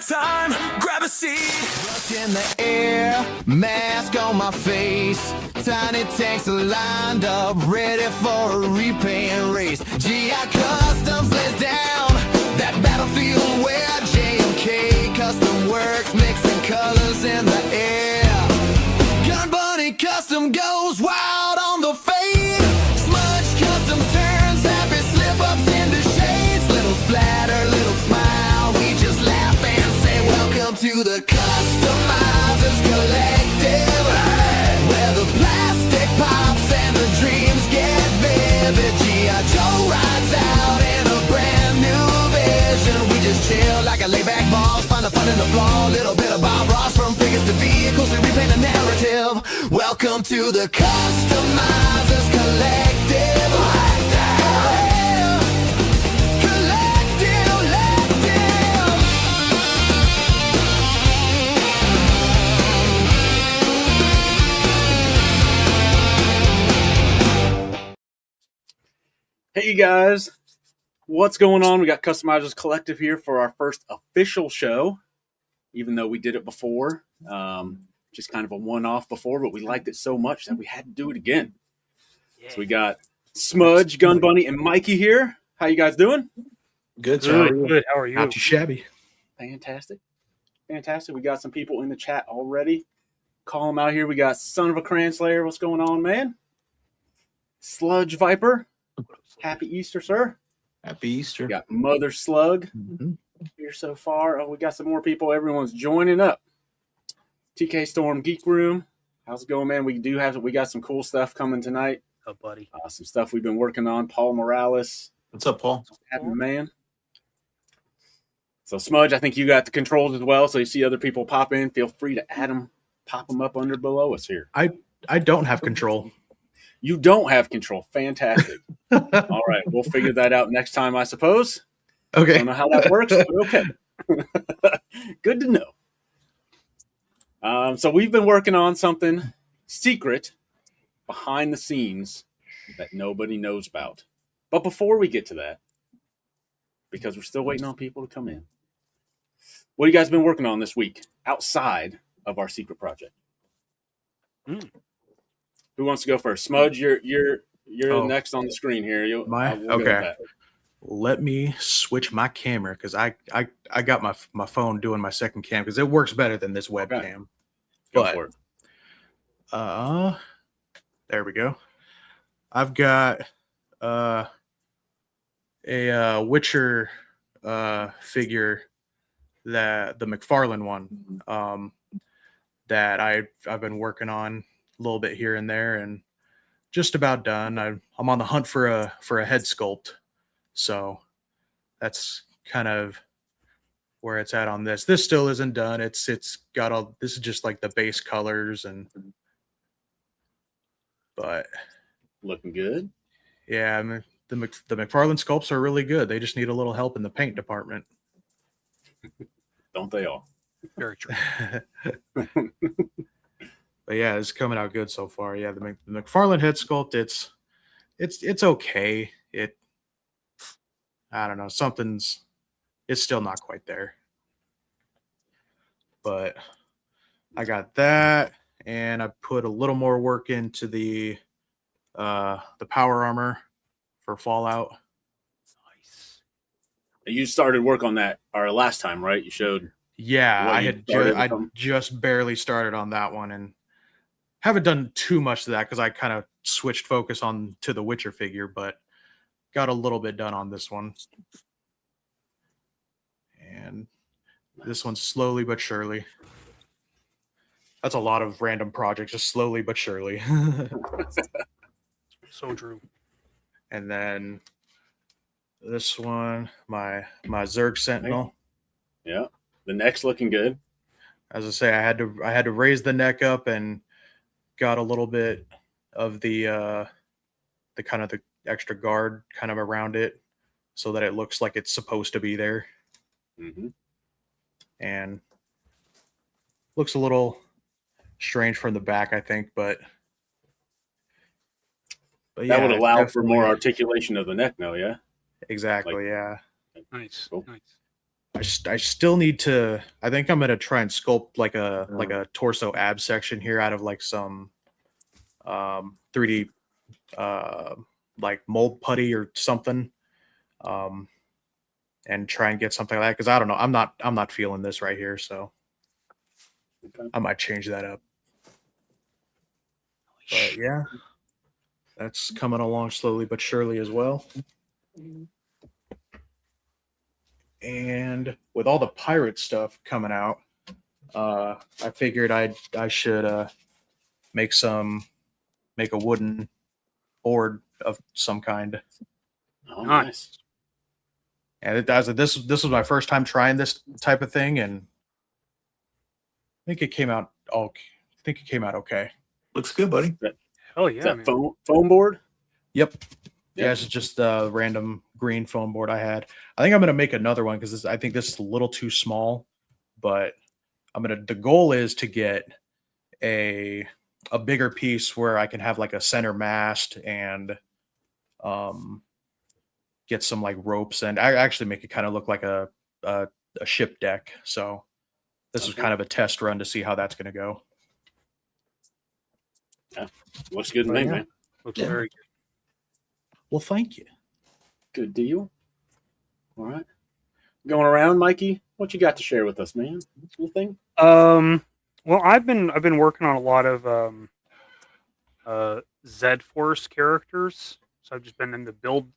time, grab a seat. Up in the air, mask on my face. Tiny tanks are lined up, ready for a repaint race. GI Customs lays down that battlefield where JMK Custom Works, mixing colors in the air. Gun Bunny Custom goes wild on the fade. Smudge Custom turns happy slip-ups into shades. Little splatter, little smile, we just laugh and say welcome to the Customizers Collective, where the plastic pops and the dreams get vivid. G.I. Joe rides out in a brand new vision. We just chill like a laid-back boss, find the fun in the flaw. Little bit of Bob Ross, from figures to vehicles, we repaint the narrative. Welcome to the Customizers Collective. Hey, you guys, what's going on? We got Customizers Collective here for our first official show, even though we did it before, just kind of a one-off before, but we liked it so much that we had to do it again. Yeah. So we got Smudge, Gun Bunny, and Mikey here. How you guys doing? Good, sir. Good. How are you? Not too shabby. Fantastic. Fantastic. We got some people in the chat already. Call them out here. We got Son of a Cranslayer. What's going on, man? Sludge Viper. Happy Easter, sir. Happy Easter. We got Mother Slug here so far. Oh, we got some more people. Everyone's joining up. TK Storm Geek Room. How's it going, man? We got some cool stuff coming tonight. Oh, buddy. Some stuff we've been working on. Paul Morales. What's up, Paul? Happy man. So, Smudge, I think you got the controls as well. So you see other people pop in, feel free to add them, pop them up under below us here. I don't have control. You don't have control. Fantastic. All right. We'll figure that out next time, I suppose. Okay. I don't know how that works, but okay. Good to know. So we've been working on something secret behind the scenes that nobody knows about. But before we get to that, because we're still waiting on people to come in, what have you guys been working on this week outside of our secret project? Who wants to go first? Smudge, you're next on the screen here. Okay. Let me switch my camera because I got my phone doing my second cam because it works better than this webcam. Okay. Go for it. There we go. I've got a Witcher figure, that the McFarlane one, that I've been working on a little bit here and there, and just about done. I'm on the hunt for a head sculpt, so that's kind of where it's at on this. This still isn't done. It's got all. This is just like the base colors, but looking good. Yeah, I mean, the McFarlane sculpts are really good. They just need a little help in the paint department. Don't they all? Very true. But yeah, it's coming out good so far. Yeah, the McFarlane head sculpt, it's okay. I don't know, it's still not quite there. But I got that, and I put a little more work into the power armor for Fallout. Nice. You started work on that our last time, right? You showed. Yeah, I just barely started on that one, and haven't done too much of that because I kind of switched focus on to the Witcher figure, but got a little bit done on this one. And this one's slowly but surely. That's a lot of random projects, just slowly but surely. So true. And then this one, my Zerg Sentinel. Yeah, the neck's looking good. As I say, I had to raise the neck up and got a little bit of the kind of the extra guard kind of around it so that it looks like it's supposed to be there. And looks a little strange from the back, I think, but yeah, that would allow for more articulation of the neck, though. Yeah, exactly. Yeah, Nice. Cool. Nice. I still need to. I think I'm gonna try and sculpt like a torso ab section here out of like some 3D like mold putty or something, um, and try and get something like that because I don't know. I'm not feeling this right here, so Okay. I might change that up. But yeah, that's coming along slowly but surely as well. And with all the pirate stuff coming out, I figured I should make a wooden board of some kind. Oh, Nice. nice. And this was my first time trying this type of thing, and I think it came out okay. Looks good, buddy. Hell Is yeah, that man. foam board? Yep. Yeah. Yeah, it's just a random green foam board I had. I think I'm gonna make another one because I think this is a little too small, but the goal is to get a bigger piece where I can have like a center mast and get some like ropes, and I actually make it kind of look like a ship deck. So this was Okay. kind of a test run to see how that's going to go. Looks good to Oh, me, yeah. man. Looks Yeah. very good. Well, thank you. Good deal. All right. Going around, Mikey, what you got to share with us, man? Anything? Well, I've been working on a lot of Z Force characters. So I've just been in the build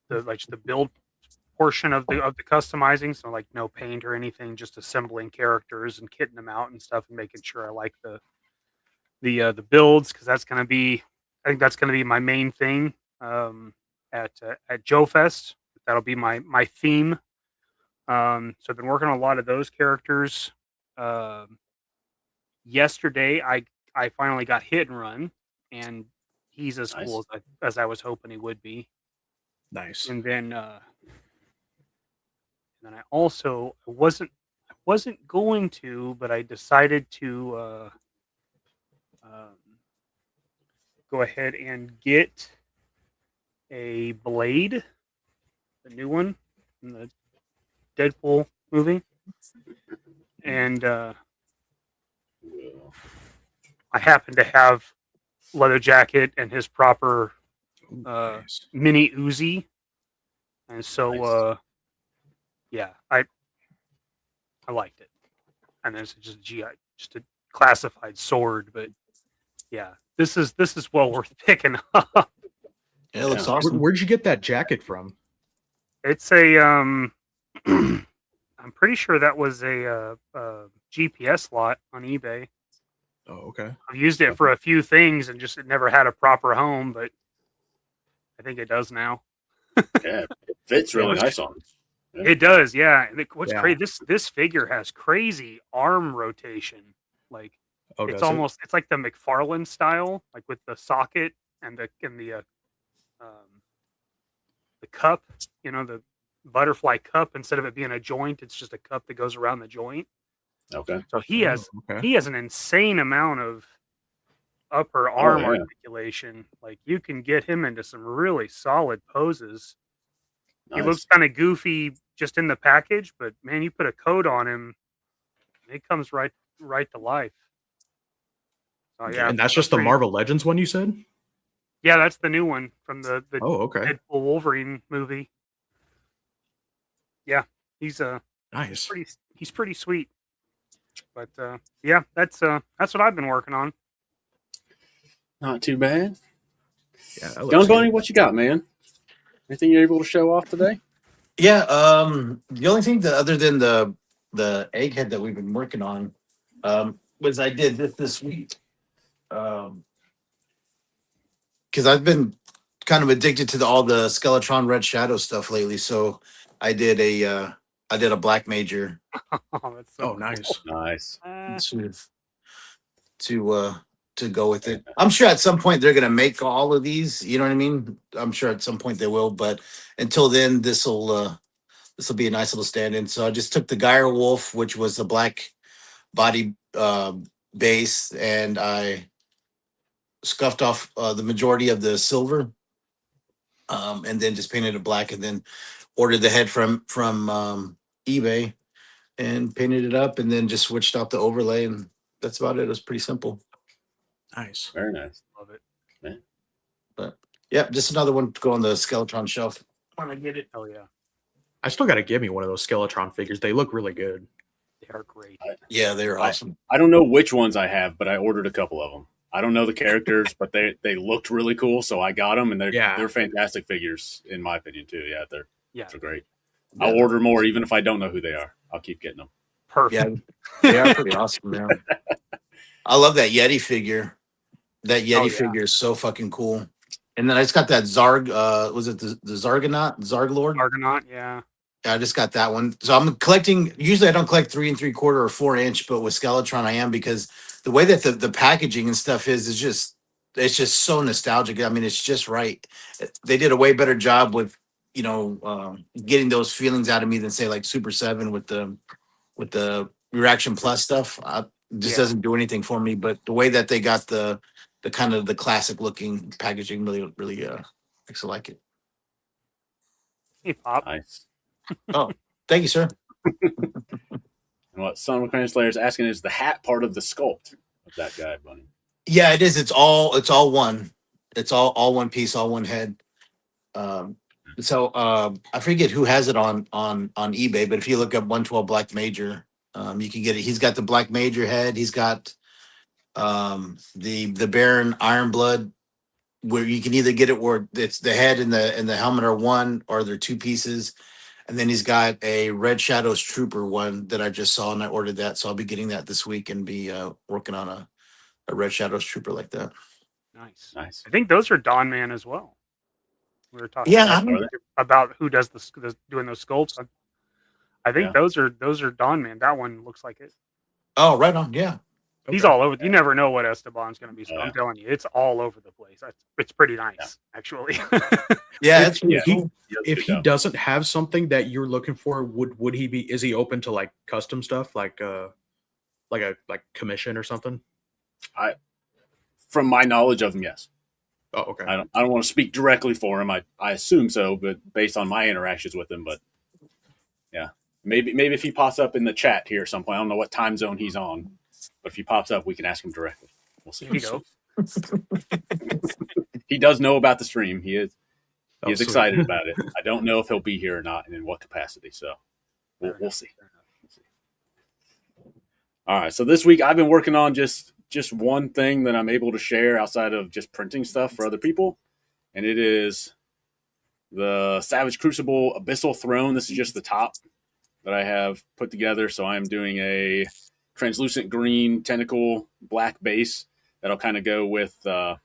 portion of the customizing. So like no paint or anything, just assembling characters and kitting them out and stuff, and making sure I like the builds, because I think that's gonna be my main thing at Joe Fest. That'll be my theme. So I've been working on a lot of those characters. Yesterday, I finally got hit and run, and he's as Nice. cool as I was hoping he would be. Nice. And then I also wasn't going to, but I decided to go ahead and get a blade, the new one in the Deadpool movie, and Well, I happen to have leather jacket and his proper Ooh, uh, nice. mini Uzi, and so Nice. yeah, I liked it. And then it's just just a classified sword, but yeah, this is well worth picking up. Yeah, it looks Yeah. awesome. Where'd you get that jacket from? It's a I'm pretty sure that was a GPS lot on eBay. Oh, okay. I've used it for a few things and just it never had a proper home, but I think it does now. yeah, it fits really nice on him. It does, yeah. And what's Yeah. crazy? This figure has crazy arm rotation. Like Oh, it's does it? almost it's like the McFarlane style, like with the socket and the cup. You know, the butterfly cup. Instead of it being a joint, it's just a cup that goes around the joint. Okay. So he has Okay. he has an insane amount of upper arm yeah. articulation. Like you can get him into some really solid poses. He Nice. looks kind of goofy just in the package, but man, you put a coat on him, and it comes right to life. Oh yeah, And that's just the Marvel Legends one you said? Yeah, that's the new one from the Oh, okay. Deadpool Wolverine movie. Yeah, he's Nice. pretty sweet. But yeah, that's what I've been working on. Not too bad. Yeah, that looks Gun good. Bunny, what you got, man? Anything you're able to show off today? Yeah. The only thing that other than the egghead that we've been working on, was I did this week. Because I've been kind of addicted to all the Skeletron Red Shadow stuff lately. So I did a black major Oh, that's so Oh, nice. Nice. to go with it. I'm sure at some point they're gonna make all of these. You know what I mean? I'm sure at some point they will, but until then, this'll be a nice little stand-in. So I just took the Geyer Wolf, which was the black body base, and I scuffed off the majority of the silver, and then just painted it black, and then ordered the head from eBay. and painted it up, and then just switched out the overlay, and that's about it. It was pretty simple. Nice. Very nice. Love it. But yeah, just another one to go on the Skeletron shelf when I get it. Oh yeah, I still got to give me one of those Skeletron figures. They look really good. they are great. Yeah, they're awesome. I don't know which ones I have, but I ordered a couple of them. I don't know the characters, but they looked really cool, so I got them, and they're fantastic figures in my opinion too. Yeah, they're great. Yeah, I'll order more even if I don't know who they are. I'll keep getting them. Perfect. Yeah, they are pretty awesome. Yeah. I love that Yeti figure. That Yeti yeah. figure is so fucking cool. And then I just got that Zarg. Was it the Zargonaut? Zarg Lord? Argonaut, yeah. I just got that one. So I'm collecting. Usually I don't collect 3 3/4 or 4-inch, but with Skeletron I am, because the way that the packaging and stuff is just, it's just so nostalgic. I mean, it's just right. They did a way better job with, getting those feelings out of me than say like Super 7 with the Reaction Plus stuff. It just doesn't do anything for me. But the way that they got the kind of the classic looking packaging really makes it like it. Hey, Pop. Nice. Oh, thank you, sir. And what Son of a Slayer is asking is the hat part of the sculpt of that guy, Bunny. Yeah, it is. It's all one. It's all one piece, all one head. So I forget who has it on eBay, but if you look up 112 Black Major, you can get it. He's got the Black Major head. He's got the Baron Iron Blood, where you can either get it where it's the head and the helmet are one, or they're two pieces. And then he's got a Red Shadows Trooper one that I just saw, and I ordered that. So I'll be getting that this week and be working on a Red Shadows Trooper like that. Nice. Nice. I think those are Dawn Man as well. We were talking Yeah, about who does doing those sculpts. I think those are Dawn Man. That one looks like it. Oh, right on. Yeah. He's all over. You never know what Esteban's going to be. So I'm telling you, it's all over the place. It's pretty nice, actually. Yeah, if he doesn't have something that you're looking for, would he be? Is he open to like custom stuff, like commission or something? From my knowledge of him, yes. Oh, okay. I don't want to speak directly for him. I assume so, but based on my interactions with him, but yeah, maybe if he pops up in the chat here at some point, I don't know what time zone he's on, but if he pops up, we can ask him directly. We'll see. There you go. He does know about the stream. He is Sweet. excited about it. I don't know if he'll be here or not, and in what capacity. So we'll see. All right. So this week I've been working on just one thing that I'm able to share outside of just printing stuff for other people, and it is the Savage Crucible Abyssal Throne. This is just the top that I have put together. So I am doing a translucent green tentacle black base that'll kind of go with the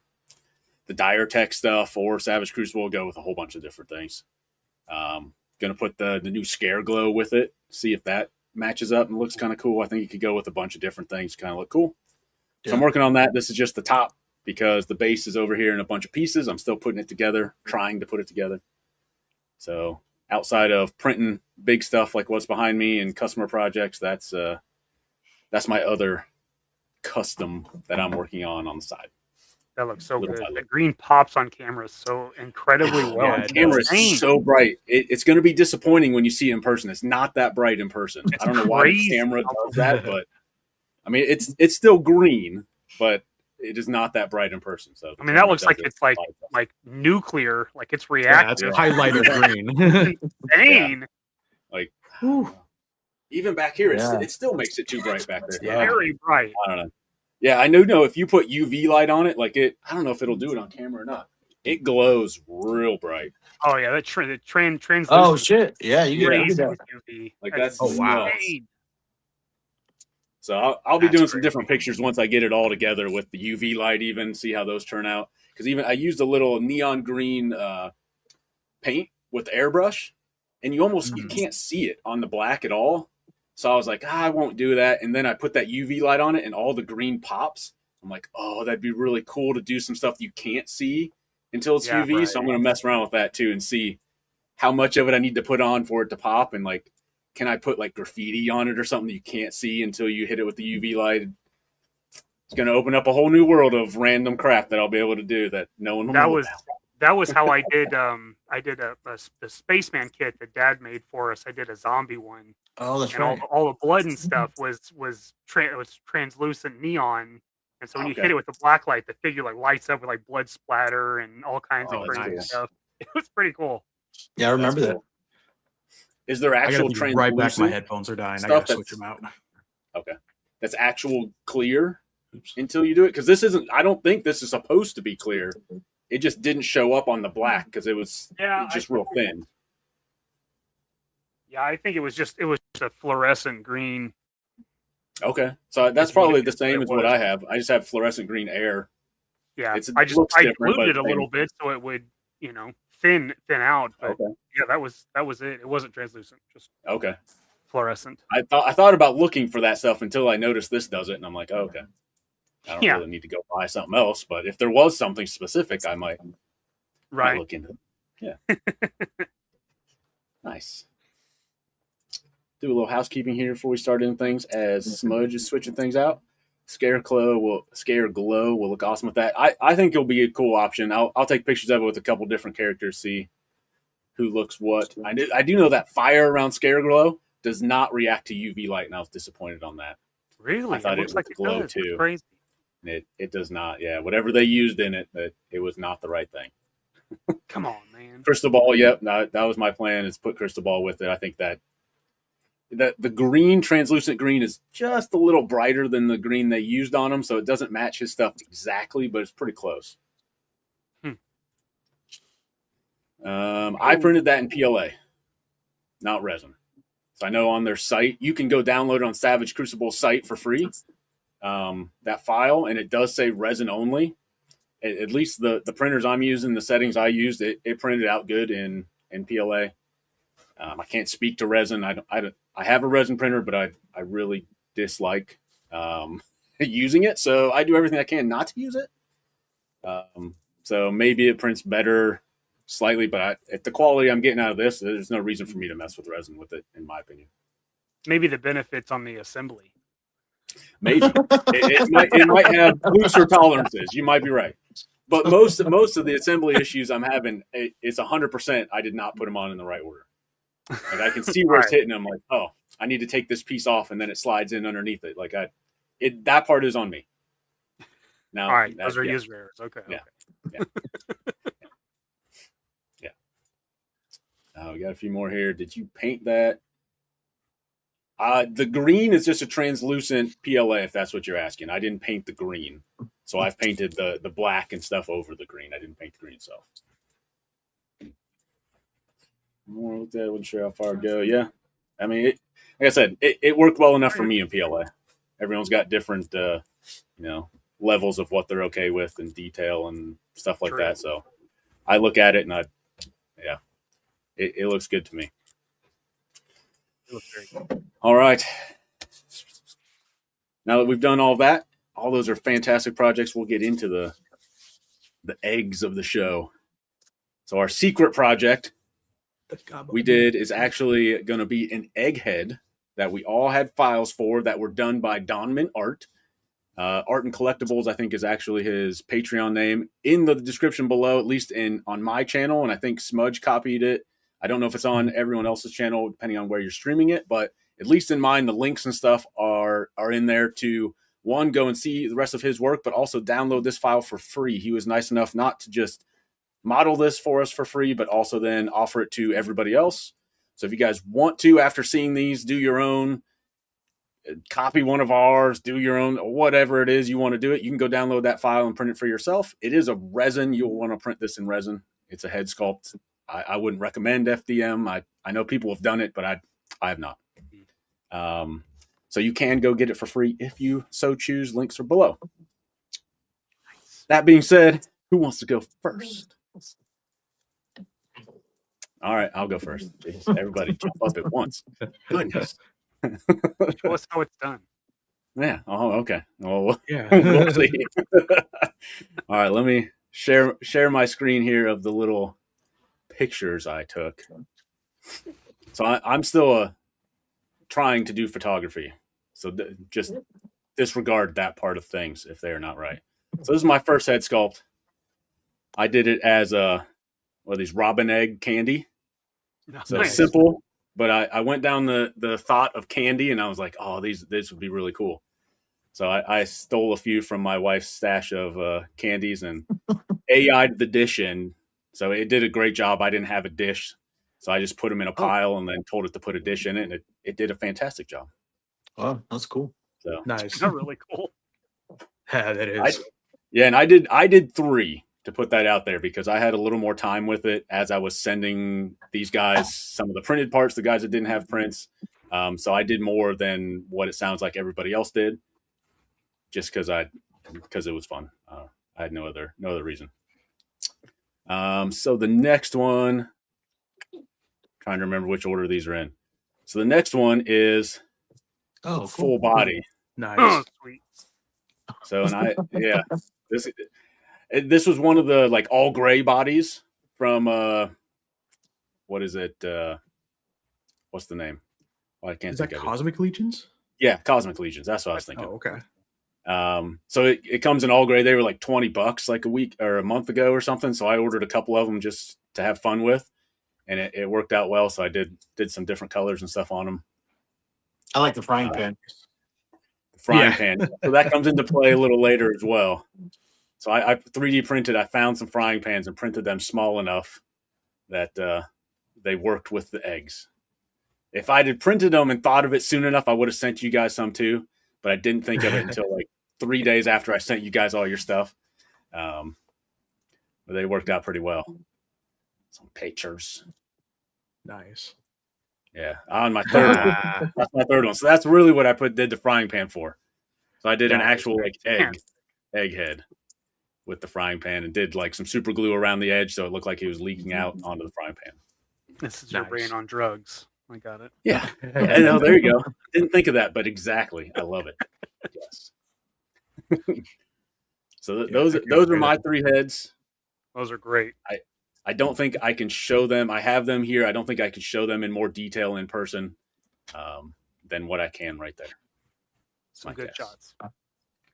Dire Tech stuff, or Savage Crucible will go with a whole bunch of different things. Gonna put the new Scare Glow with it, see if that matches up and looks kind of cool. I think you could go with a bunch of different things, kind of look cool. So I'm working on that. This is just the top because the base is over here in a bunch of pieces. I'm still putting it together, trying to put it together. So outside of printing big stuff like what's behind me and customer projects, that's my other custom that I'm working on the side. That looks so good. The green pops on camera so incredibly well. Yeah, the camera is so bright. It's going to be disappointing when you see it in person. It's not that bright in person. I don't know why the camera does that, but I mean, it's still green, but it is not that bright in person. So I mean, that looks like it's like nuclear, like it's reactive. Yeah, it's highlighter green. Insane. Like even back here, it still makes it too bright back there. Yeah. Very bright. I don't know. Yeah, I know if you put UV light on it, like I don't know if it'll do it on camera or not. It glows real bright. Oh yeah, that translucent. Oh shit! Yeah, you get that. UV. Like that's wow. So I'll be doing some different pictures once I get it all together with the UV light, even see how those turn out. Because even I used a little neon green paint with the airbrush, and you can't see it on the black at all. So I was like, I won't do that. And then I put that UV light on it and all the green pops. I'm like, oh, that'd be really cool to do some stuff you can't see until it's UV. Right, so I'm going to mess around with that too and see how much of it I need to put on for it to pop. And like, can I put like graffiti on it or something you can't see until you hit it with the UV light? It's going to open up a whole new world of random crap that I'll be able to do that no one will know about. that was how I did the spaceman kit that Dad made for us. I did a zombie one, Oh, that's and right. all the blood and stuff was translucent neon. And so when you Okay. hit it with the black light, the figure like lights up with like blood splatter and all kinds Oh, of that's crazy cool. stuff. It was pretty cool. Yeah, I remember That's that. cool. Is there I gotta actual be right back. My translucent headphones are dying. I stuff gotta switch that's them out. okay? That's actual clear Oops. until you do it, because this isn't. I don't think this is supposed to be clear. It just didn't show up on the black because it was just real thin. Yeah, I think it was just a fluorescent green. Okay, so that's Is what probably it- the same it as what was. I have. I just have fluorescent green air. Yeah, It I looks different, glued but it a little bit so it would, thin out. But Okay. yeah, that was it. It wasn't translucent, just Okay. fluorescent. I thought about looking for that stuff until I noticed this does it, and I'm like, oh, okay. I don't Yeah. really need to go buy something else, but if there was something specific, I might Right. look into it. Yeah. Nice. Do a little housekeeping here before we start into things. As Smudge is switching things out, Scare Glow will look awesome with that. I think it'll be a cool option. I'll take pictures of it with a couple different characters, see who looks what. I do know that fire around Scare Glow does not react to UV light, and I was disappointed on that. Really? I thought it it looks would like it glow does. too. It's crazy. It does not. Yeah, whatever they used in it, it was not the right thing. Come on, man. Crystal Ball, yep, that was my plan, is put Crystal Ball with it. I think that the green, translucent green, is just a little brighter than the green they used on him, so it doesn't match his stuff exactly, but it's pretty close. I printed that in PLA, not resin. So I know on their site, you can go download it on Savage Crucible's site for free, that file, and it does say resin only. At least the printers I'm using, the settings I used, it printed out good in PLA. I can't speak to resin. I have a resin printer, but I really dislike using it. So I do everything I can not to use it. So maybe it prints better slightly, but at the quality I'm getting out of this, there's no reason for me to mess with resin with it, in my opinion. Maybe the benefits on the assembly. Maybe it might have looser tolerances. You might be right, but most of the assembly issues I'm having, it's 100%. I did not put them on in the right order. Like I can see where it's hitting. I'm like, oh, I need to take this piece off, and then it slides in underneath it. Like that part is on me. Now, all right, those are user errors. Okay. Yeah. Okay. Yeah. We got a few more here. Did you paint that? The green is just a translucent PLA, if that's what you're asking. I didn't paint the green. So I've painted the black and stuff over the green. I didn't paint the green itself. More looked at it, wasn't sure how far to go. Yeah. I mean, like I said, it worked well enough for me in PLA. Everyone's got different, levels of what they're okay with and detail and stuff like that. So I look at it and it looks good to me. It looks very good. All right. Now that we've done all that, all those are fantastic projects. We'll get into the eggs of the show. So our secret project we did is actually going to be an egghead that we all had files for that were done by Donman Art. Art and Collectibles, I think, is actually his Patreon name. In the description below, at least on my channel, and I think Smudge copied it. I don't know if it's on everyone else's channel, depending on where you're streaming it, but at least in mine, the links and stuff are in there to, one, go and see the rest of his work, but also download this file for free. He was nice enough not to just model this for us for free, but also then offer it to everybody else. So if you guys want to, after seeing these, do your own, copy one of ours, do your own, whatever it is you want to do it, you can go download that file and print it for yourself. It is a resin. You'll want to print this in resin. It's a head sculpt. I wouldn't recommend FDM. I know people have done it, but I have not. So you can go get it for free if you so choose. Links are below. That being said, who wants to go first? All right, I'll go first. Jeez, everybody jump up at once. Goodness. Show us how it's done. Yeah. Oh, okay. Well, Yeah. we'll see. All right, let me share my screen here of the little pictures I took. So I'm still trying to do photography. So just disregard that part of things if they are not right. So this is my first head sculpt. I did it as these robin egg candy. So Nice. simple, but I went down the thought of candy, and I was like, oh, this would be really cool. So I stole a few from my wife's stash of candies and AI'd the dish in. So it did a great job. I didn't have a dish, so I just put them in a pile and then told it to put a dish in it, and it did a fantastic job. Oh, that's cool. So Nice. Not really cool. Yeah, that is. and I did 3 to put that out there because I had a little more time with it as I was sending these guys some of the printed parts, the guys that didn't have prints. So I did more than what it sounds like everybody else did, just because it was fun. I had no other reason. So the next one, trying to remember which order these are in. So the next one is Oh, full body. Nice. Oh, sweet. So this was one of the like all gray bodies from what is it? What's the name? I can't Is that think of Cosmic Legions? it. Yeah, Cosmic Legions. That's what I was thinking. Oh, okay. So it comes in all gray. They were like $20 like a week or a month ago or something. So I ordered a couple of them just to have fun with, and it worked out well. So I did some different colors and stuff on them. I like the frying pan. Frying pan. So that comes into play a little later as well. So I 3D printed. I found some frying pans and printed them small enough that they worked with the eggs. If I had printed them and thought of it soon enough, I would have sent you guys some too. But I didn't think of it until like 3 days after I sent you guys all your stuff. But they worked out pretty well. Some pictures. Nice. Yeah, on my third one. That's my third one. So that's really what I did the frying pan for. So I did an actual like egg head with the frying pan and did like some super glue around the edge so it looked like it was leaking out onto the frying pan. This is your brain on drugs. I got it. Yeah. I know, there you go. Didn't think of that, but exactly. I love it. Yes. So those are my 3 heads. Those are great. I don't think I can show them. I have them here. I don't think I can show them in more detail in person than what I can right there. Some good shots.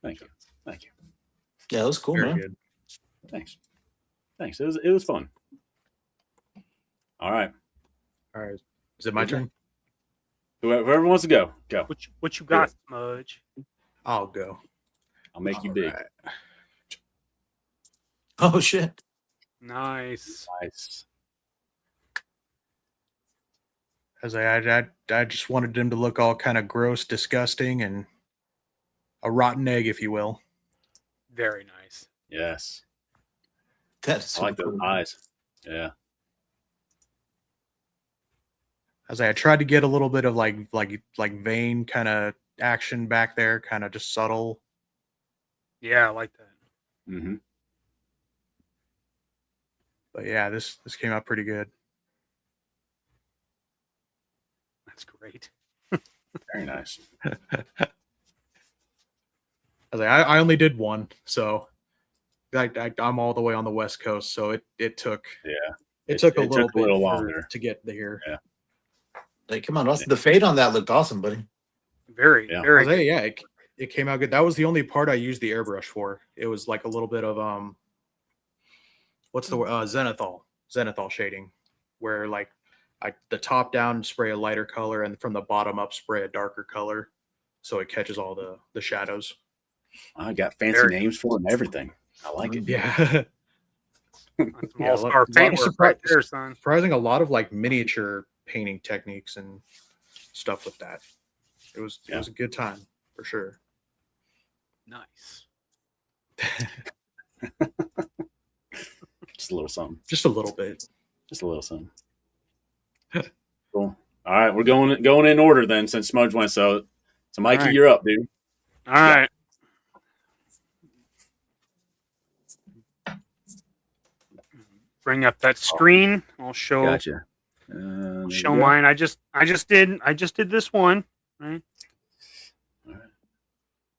Thank you. Yeah, that was cool, Very man. good. Thanks. It was fun. All right. All right. Is it my turn? Whoever wants to go. What you got, Smudge? I'll go. I'll make you All big. right. Oh shit. Nice. As I just wanted them to look all kind of gross, disgusting, and a rotten egg, if you will. Very nice. Yes. That's I like super those cool. eyes. Yeah. As I tried to get a little bit of like vein kind of action back there, kind of just subtle. Yeah, I like that. Mm-hmm. But yeah, this came out pretty good. That's great. Very nice. I only did one, so I'm all the way on the West Coast, so it took It took a took little a little bit longer to get there. Yeah. Like, come on, Austin. The fade on that looked awesome, buddy. Very, Yeah. very good. Yeah, it came out good. That was the only part I used the airbrush for. It was like a little bit of what's the word? Zenithal shading, where like the top down spray a lighter color and from the bottom up spray a darker color, so it catches all the shadows. I got fancy names for it and everything. I like it. Yeah. That's some Yeah, all-star lot of paintwork right there, son. Surprising a lot of like miniature painting techniques and stuff with that. It was a good time for sure. Nice. Just a little something. Just a little bit. Just a little something. Cool. All right, we're going in order then since Smudge went. So Mikey, right. you're up, dude. All right. Bring up that screen. I'll show Gotcha. show mine. I just did this one. Right.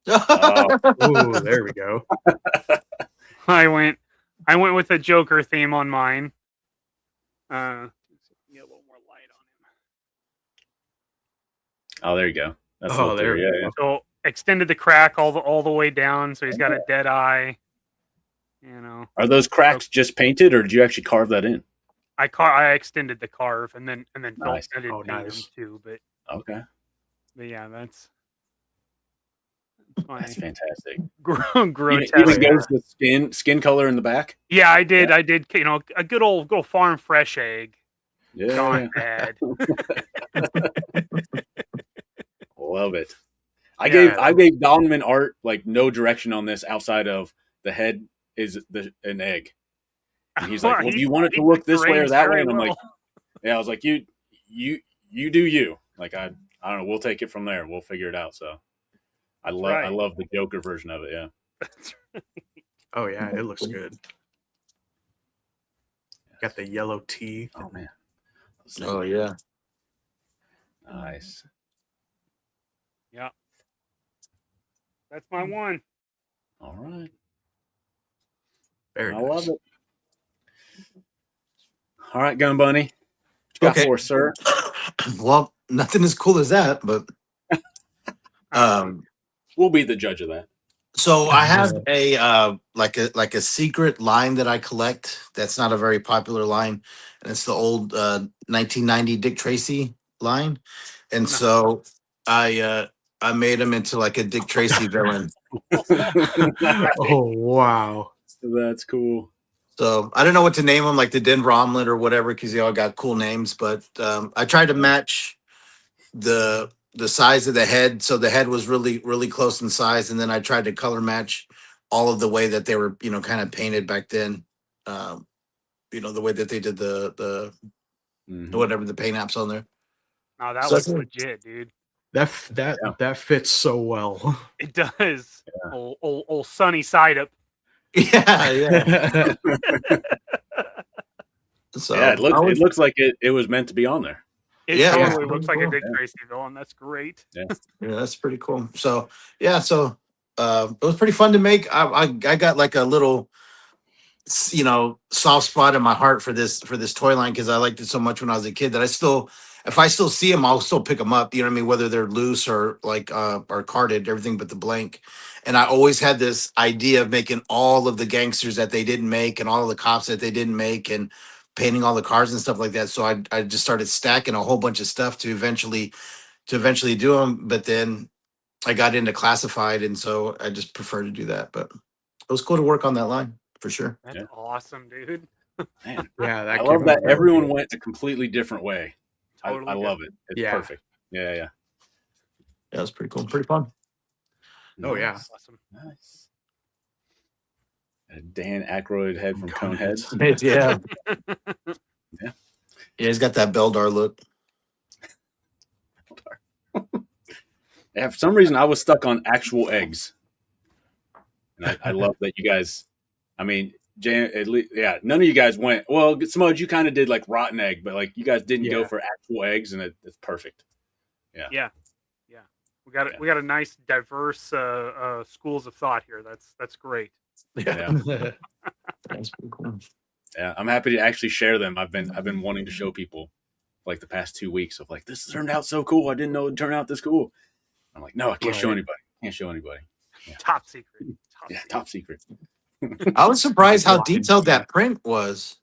Oh, there we go. I went with a Joker theme on mine. Get a little more light on him. Oh, there you go. That's there we go. So extended the crack all the way down, so he's got a dead eye. You know. Are those cracks just painted, or did you actually carve that in? I extended the carve and then felt Nice. I did Oh, paint them nice. too, but Okay, yeah, that's my that's fantastic. grotesque. Even goes the skin color in the back. Yeah, I did. I did. You know, a good old farm fresh egg Yeah, gone bad. love it. Yeah. I gave Donovan art like no direction on this outside of the head is an egg, and he's like, "Well, do you want it to look this way or that way?" And I'm like, "Yeah." I was like, "You do you." Like I don't know. We'll take it from there. We'll figure it out. So I love the Joker version of it. Yeah. That's right. Oh yeah, it looks good. Got the yellow teeth. Oh man. Oh yeah. Nice. Yeah. That's my one. All right. Very I nice. love it. All right, Gun Bunny. What you got Okay. for us, sir? Well, nothing as cool as that, but We'll be the judge of that. so I have like a secret line that I collect. That's not a very popular line, and it's the old 1990 Dick Tracy line. And so I made him into like a Dick Tracy villain. Oh wow. That's cool. So I don't know what to name them, like the Denver Omelet or whatever, because they all got cool names. But I tried to match the size of the head, so the head was really close in size, and then I tried to color match all of the way that they were, kind of painted back then. The way that they did the whatever the paint apps on there. Oh, that So looks that's- legit, dude. That fits so well. It does. Yeah. Old sunny side up. Yeah. So Yeah, it looks like it was meant to be on there. It Yeah. totally Yeah. looks like a Cool. Dick Tracy villain. That's great. Yeah, that's pretty cool. So yeah, it was pretty fun to make. I got like a little soft spot in my heart for this toy line because I liked it so much when I was a kid that if I still see them, I'll still pick them up. You know what I mean? Whether they're loose or like or carded, everything but the blank. And I always had this idea of making all of the gangsters that they didn't make and all of the cops that they didn't make and painting all the cars and stuff like that. So I just started stacking a whole bunch of stuff to eventually do them. But then I got into classified, and so I just prefer to do that. But it was cool to work on that line for sure. That's awesome, dude. Man, Yeah, I love that everyone went a completely different way. Totally I love it. It's perfect. Yeah. Yeah, it was pretty cool. Pretty fun. Oh yeah. Nice. Awesome. Nice. A Dan Aykroyd head from Coneheads. Yeah. Yeah. Yeah, he's got that Beldar look. Yeah, for some reason, I was stuck on actual eggs, and I love that you guys. I mean, Jan, at least, yeah, none of you guys went. Well, Smudge, you kind of did like rotten egg, but like you guys didn't go for actual eggs, and it's perfect. Yeah. We got a nice diverse schools of thought here. That's great. Yeah. That's pretty cool. Yeah, I'm happy to actually share them. I've been wanting to show people like the past 2 weeks of like, this turned out so cool. I didn't know it'd turn out this cool. I'm like, no, I can't show anybody. Can't show anybody. Yeah. Top secret. Top secret. I was surprised how detailed that print was.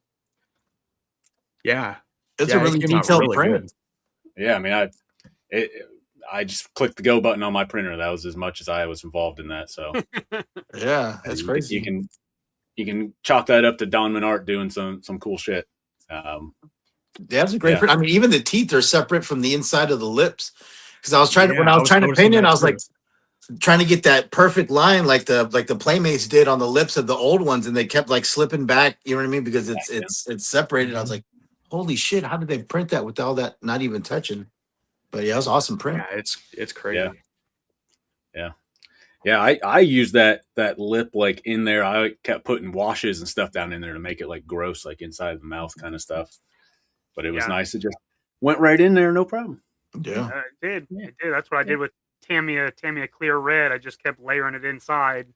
Yeah. It's a really detailed print. Yeah, I mean, I just clicked the go button on my printer. That was as much as I was involved in that. So yeah, that's crazy. You can chalk that up to Don Art doing some cool shit. Yeah, that's a great print. I mean, even the teeth are separate from the inside of the lips. Because I was trying to, when I was trying to paint it, I was like trying to get that perfect line, like the Playmates did on the lips of the old ones, and they kept like slipping back. You know what I mean? Because it's separated. I was like, holy shit! How did they print that with all that not even touching? But yeah, it was awesome print. Yeah, it's crazy. Yeah. I used that lip like in there. I kept putting washes and stuff down in there to make it like gross, like inside the mouth kind of stuff. But it was nice. It just went right in there, no problem. Yeah, it did. That's what I did with Tamiya Clear Red. I just kept layering it inside,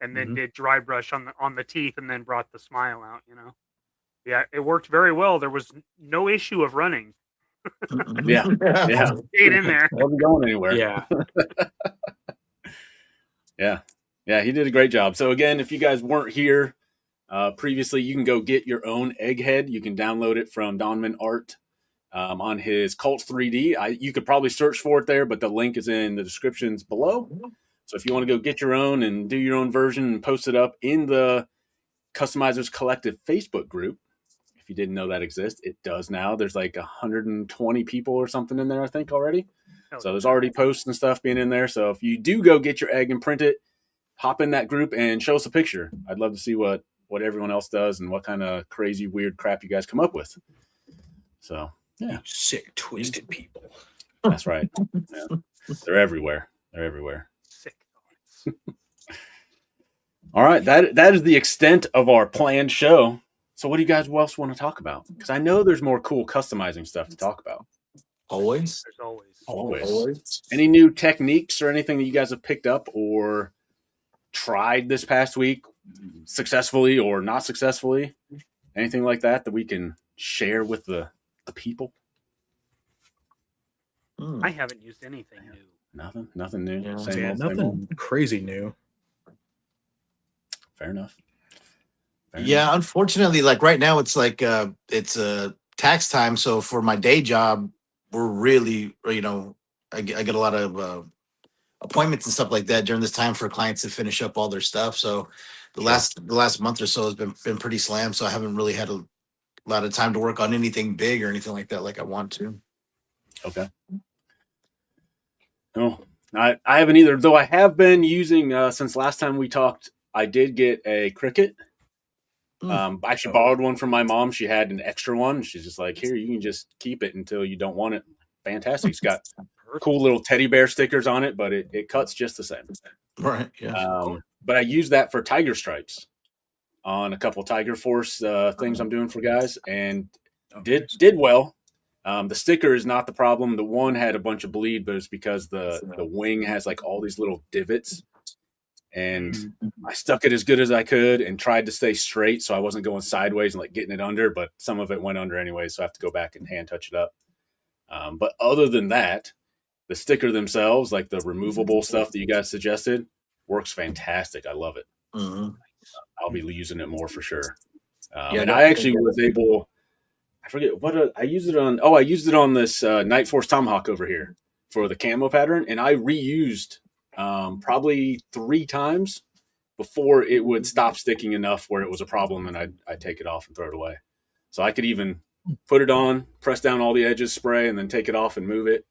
and then did dry brush on the teeth, and then brought the smile out. Yeah, it worked very well. There was no issue of running. Yeah. Stayed in there. Wasn't going anywhere. Yeah. Yeah, he did a great job. So again, if you guys weren't here, Previously, you can go get your own egghead. You can download it from Donman Art on his Cult 3D. You could probably search for it there, but the link is in the descriptions below. So if you want to go get your own and do your own version and post it up in the Customizers Collective Facebook group, if you didn't know that exists, it does now. There's like 120 people or something in there, I think, already. So there's already posts and stuff being in there. So if you do go get your egg and print it, hop in that group and show us a picture. I'd love to see what everyone else does and what kind of crazy, weird crap you guys come up with. So, yeah. Sick, twisted people. That's right. Yeah. They're everywhere. They're everywhere. Sick thoughts. All right. That is the extent of our planned show. So what do you guys else want to talk about? Because I know there's more cool customizing stuff to talk about. Always. There's Always. Any new techniques or anything that you guys have picked up or tried this past week successfully or not successfully? Anything like that we can share with the people? I haven't used anything new. Nothing new. Yeah. Same old, Nothing crazy new. Fair enough. Yeah, unfortunately, like right now, it's like it's tax time. So for my day job, we're really, I get a lot of appointments and stuff like that during this time for clients to finish up all their stuff. So the last month or so has been pretty slammed. So I haven't really had a lot of time to work on anything big or anything like that, like I want to. Okay. No, I haven't either. Though I have been using since last time we talked. I did get a Cricut. I actually borrowed one from my mom. She had an extra one. She's just like, here, you can just keep it until you don't want it. Fantastic. It's got cool little teddy bear stickers on it, but it cuts just the same. Right. Yeah. But I use that for tiger stripes on a couple Tiger Force things I'm doing for guys, and did well. The sticker is not the problem. The one had a bunch of bleed, but it's because the wing has like all these little divots. And I stuck it as good as I could and tried to stay straight so I wasn't going sideways and like getting it under, but some of it went under anyway, so I have to go back and hand touch it up. But other than that, the sticker themselves, like the removable stuff that you guys suggested, works fantastic. I love it. Mm-hmm. I'll be using it more for sure. And I actually was able, I forget what I used it on. Oh, I used it on this Night Force Tomahawk over here for the camo pattern, and I reused probably 3 times before it would stop sticking enough where it was a problem, and I'd take it off and throw it away. So I could even put it on, press down all the edges, spray, and then take it off and move it.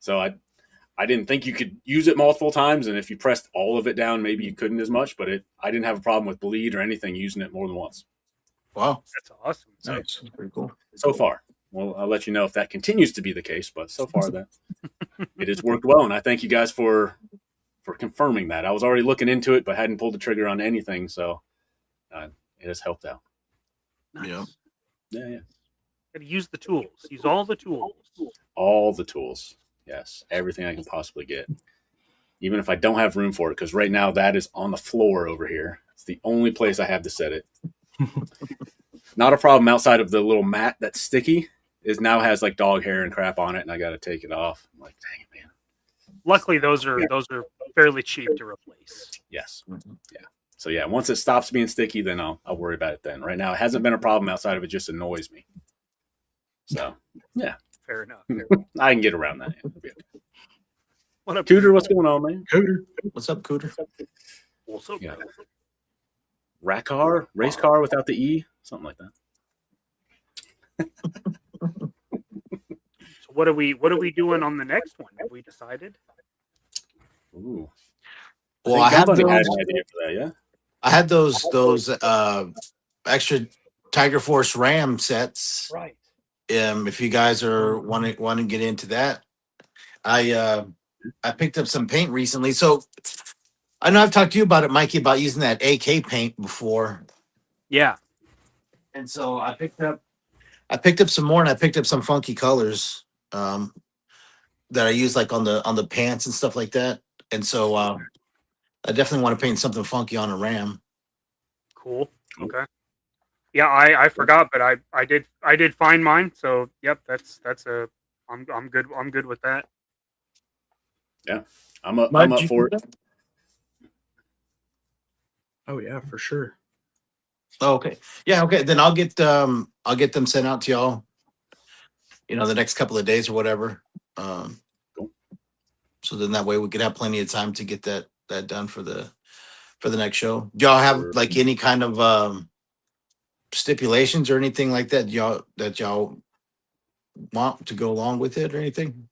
So I didn't think you could use it multiple times, and if you pressed all of it down, maybe you couldn't as much, but I didn't have a problem with bleed or anything using it more than once. Wow. That's awesome. Nice. Pretty cool. So far. Well, I'll let you know if that continues to be the case, but so far that it has worked well, and I thank you guys for confirming that. I was already looking into it, but hadn't pulled the trigger on anything, so it has helped out. Nice. Yeah. Gotta use the tools. Use all the tools. All the tools. Yes, everything I can possibly get. Even if I don't have room for it, because right now that is on the floor over here. It's the only place I have to set it. Not a problem outside of the little mat that's sticky. It now has like dog hair and crap on it, and I got to take it off. I'm like, dang it, man. Luckily, those are fairly cheap to replace. Yes. Yeah. So yeah, once it stops being sticky, then I'll worry about it then. Right now, it hasn't been a problem outside of it just annoys me. So yeah, Fair enough. I can get around that. It'll be okay. What up, Cooter? What's going on, man? Cooter. What's up, Cooter? What's up? Yeah. Rat car, race car without the E, something like that. So what are we doing on the next one? Have we decided? Ooh. Well, I had had an those. idea for that. Yeah. I had those extra Tiger Force Ram sets. Right. If you guys are want to get into that, I picked up some paint recently. So I know I've talked to you about it, Mikey, about using that AK paint before. Yeah. And so I picked up some more, and I picked up some funky colors that I use like on the pants and stuff like that. And so I definitely want to paint something funky on a Ram. Cool. Okay. Yeah, I forgot, but I did find mine. So yep, that's I'm good. I'm good with that. Yeah. I'm up for it. Oh yeah, for sure. Oh, okay. Yeah, okay. Then I'll get them sent out to y'all, the next couple of days or whatever. Um Cool. so then that way we could have plenty of time to get that done for the next show. Do y'all have like any kind of stipulations or anything like that y'all want to go along with it or anything?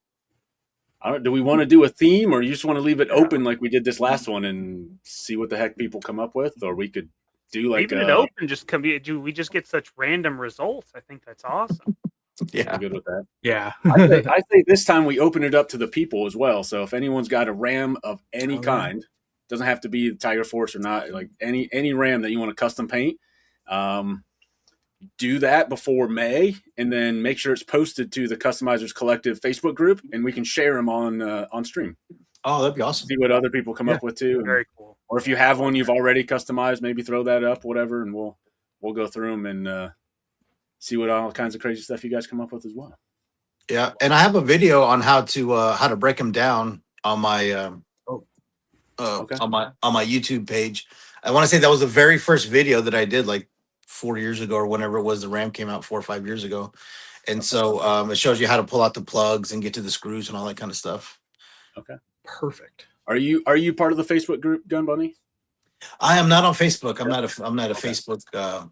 Do we want to do a theme, or you just want to leave it open like we did this last one and see what the heck people come up with? Or we could do like Leaving it open just do we just get such random results? I think that's awesome. Yeah. I'm good with that. Yeah. I say this time we open it up to the people as well. So if anyone's got a RAM of any kind, doesn't have to be the Tiger Force or not, like any RAM that you want to custom paint, do that before May, and then make sure it's posted to the Customizers Collective Facebook group, and we can share them on stream. Oh, that'd be awesome. See what other people come up with too. Very cool. Or if you have one you've already customized, maybe throw that up, whatever, and we'll go through them and see what all kinds of crazy stuff you guys come up with as well. Yeah, and I have a video on how to break them down on my Okay. on my YouTube page. I want to say that was the very first video that I did like 4 years ago or whenever it was the RAM came out 4 or 5 years ago. And so it shows you how to pull out the plugs and get to the screws and all that kind of stuff. Okay. Perfect. Are you part of the Facebook group, Gun Bunny? I am not on Facebook. I'm not a Okay. Facebook Not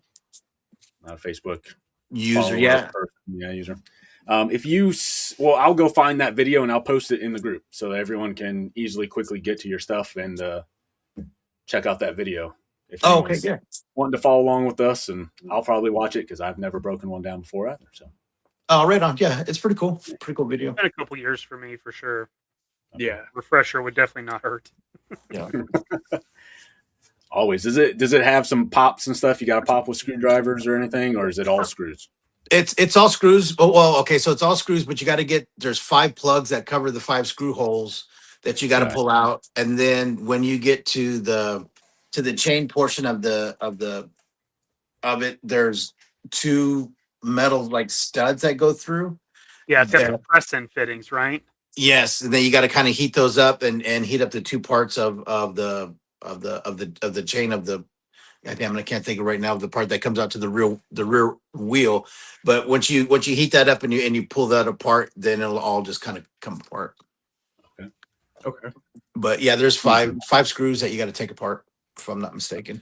a Facebook user. follower, Yeah. user. I'll go find that video and I'll post it in the group so that everyone can easily, quickly get to your stuff and check out that video. If Oh, okay. anyone's Yeah. wanting to follow along with us, and I'll probably watch it because I've never broken one down before either. So Oh, right on. Yeah, it's pretty cool. Pretty cool video. It's been a couple years for me for sure. Yeah. Refresher would definitely not hurt. Yeah. always, does it have some pops and stuff? You got to pop with screwdrivers or anything, or is it all screws? It's all screws. Oh, well, okay, so it's all screws, but you got to there's 5 plugs that cover the 5 screw holes that you got to Right. pull out, and then when you get to the chain portion of it, there's 2 metal like studs that go through. Yeah, it's got Yeah. the press-in fittings, right? Yes, and then you got to kind of heat those up and heat up the 2 parts of the chain of the. God damn it, I can't think of right now the part that comes out to the rear wheel. But once you heat that up and you pull that apart, then it'll all just kind of come apart. Okay. But yeah, there's 5 screws that you got to take apart, if I'm not mistaken.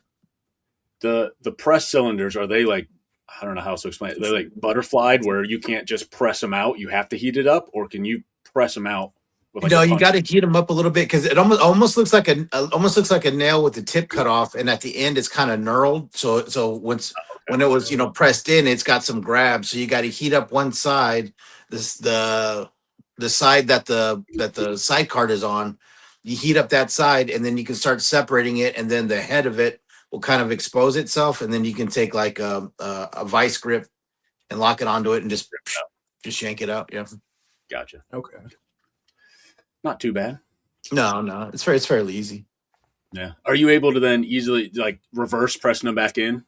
The press cylinders, are they like, I don't know how to explain it. They're like butterflied where you can't just press them out. You have to heat it up, or can you press them out? With like No, a you punch? got to heat them up a little bit because it almost looks like a nail with the tip cut off, and at the end it's kind of knurled. So when it was pressed in, it's got some grab. So you got to heat up one side, the side that the side card is on. You heat up that side, and then you can start separating it, and then the head of it will kind of expose itself, and then you can take like a vice grip and lock it onto it, and just yank it out. Yeah. Gotcha. Okay. Not too bad. No, it's fairly easy. Yeah. Are you able to then easily like reverse pressing them back in,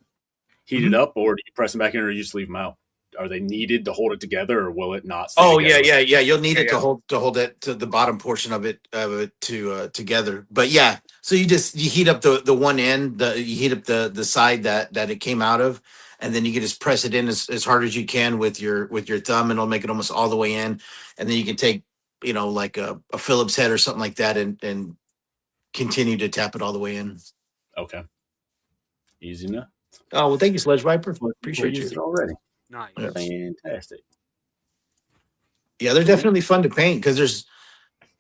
heat it up, or do you press them back in, or you just leave them out? Are they needed to hold it together, or will it not? Stay together? Yeah. You'll need it to hold it to the bottom portion of it to together. But yeah, so you heat up the one end, you heat up the side that it came out of, and then you can just press it in as hard as you can with your thumb, and it'll make it almost all the way in. And then you can take like a Phillips head or something like that, and continue to tap it all the way in. Okay. Easy enough. Oh well, thank you, Sledge Viper. Appreciate Used it you. already. Nice. Yeah. Fantastic. Yeah, they're definitely fun to paint because there's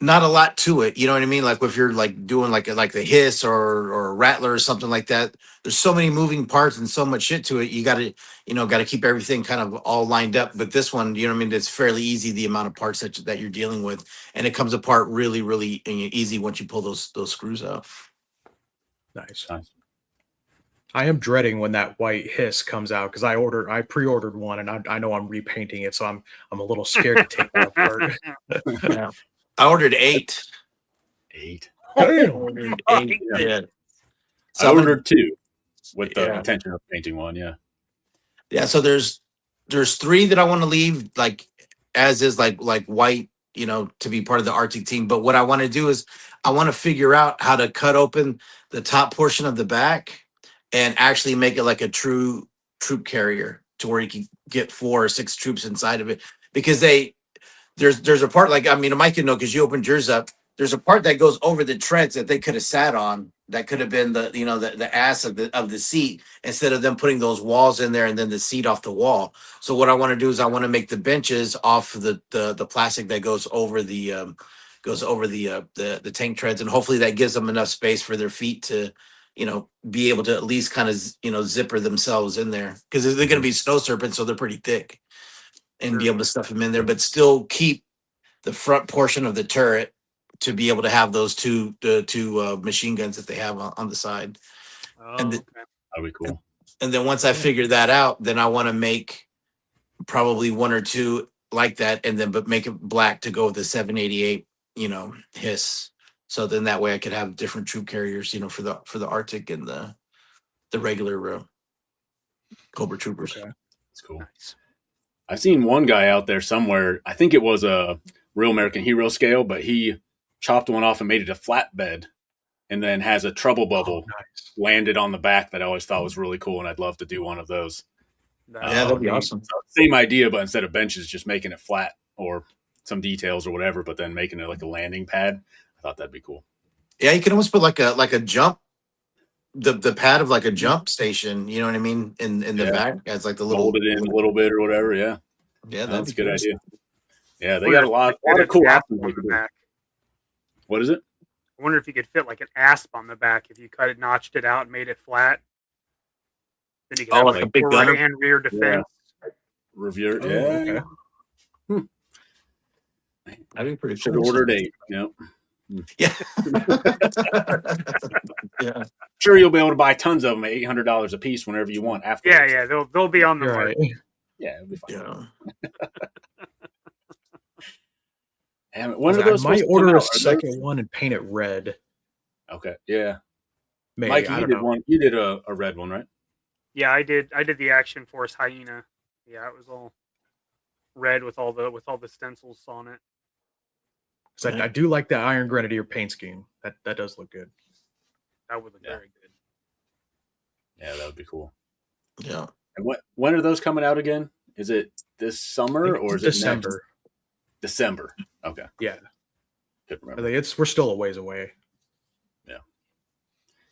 not a lot to it. You know what I mean? Like if you're like doing like the hiss or a rattler or something like that, there's so many moving parts and so much shit to it. You gotta keep everything kind of all lined up. But this one, you know what I mean? It's fairly easy, the amount of parts that you're dealing with, and it comes apart really, really easy once you pull those screws out. Nice. Nice. I am dreading when that white hiss comes out because I pre-ordered one and I know I'm repainting it, so I'm a little scared to take that apart. Yeah. I ordered 8. 8. I ordered 8. Yeah. I ordered 2 with the Yeah. intention of painting one. Yeah. Yeah, so there's 3 that I want to leave like as is, like white, to be part of the Arctic team. But what I want to do is I want to figure out how to cut open the top portion of the back and actually make it like a true troop carrier to where you can get 4 or 6 troops inside of it. Because there's a part, like, I mean, Mike can know because you opened yours up. There's a part that goes over the treads that they could have sat on. That could have been the ass of the seat, instead of them putting those walls in there and then the seat off the wall. So what I want to do is I want to make the benches off of the plastic that goes over the the tank treads, and hopefully that gives them enough space for their feet to be able to at least kind of zipper themselves in there, because they're going to be snow serpents, so they're pretty thick, and be able to stuff them in there, but still keep the front portion of the turret to be able to have those two machine guns that they have on the side. Oh, And okay. That'd be cool. And then once I figure that out, then I want to make probably 1 or 2 like that, and then but make it black to go with the 788, hiss. So then that way I could have different troop carriers, for the Arctic and the regular Cobra troopers. Okay. That's cool. Nice. I've seen one guy out there somewhere. I think it was a Real American Hero scale, but he chopped one off and made it a flatbed, and then has a trouble bubble Nice. landed on the back that I always thought was really cool, and I'd love to do one of those. Yeah, that'd be awesome. Same idea, but instead of benches, just making it flat or some details or whatever, but then making it like a landing pad. I thought that'd be cool. Yeah, you can almost put like a jump, the pad of like a jump station. You know what I mean? In the back as like the little Fold it in a little bit or whatever. Yeah, Yeah, that's a good cool. idea. Yeah, they got a lot of cool options. on the back. What is it? I wonder if you could fit like an asp on the back if you cut it, notched it out, and made it flat. Then you could have like a big forward gunner? and rear defense. Review. Oh, Yeah. okay. That'd be pretty Should cool. order 8. Yep. Yeah. Yeah. Sure, you'll be able to buy tons of them at $800 a piece whenever you want. After. Yeah, they'll be on the You're market. right. Yeah, it'll be fine. Yeah. And when are I those might supposed to order come a out? Are those- second one and paint it red. Okay. Yeah. Maybe. Mike, I you don't did know. one. You did a red one, right? Yeah, I did the Action Force Hyena. Yeah, it was all red with all the stencils on it. 'Cause I do like the Iron Grenadier paint scheme. That does look good. That would look Yeah. very good. Yeah, that would be cool. Yeah. And when are those coming out again? Is it this summer or is December? it next? December. Okay. Yeah. Good I remember. think we're still a ways away.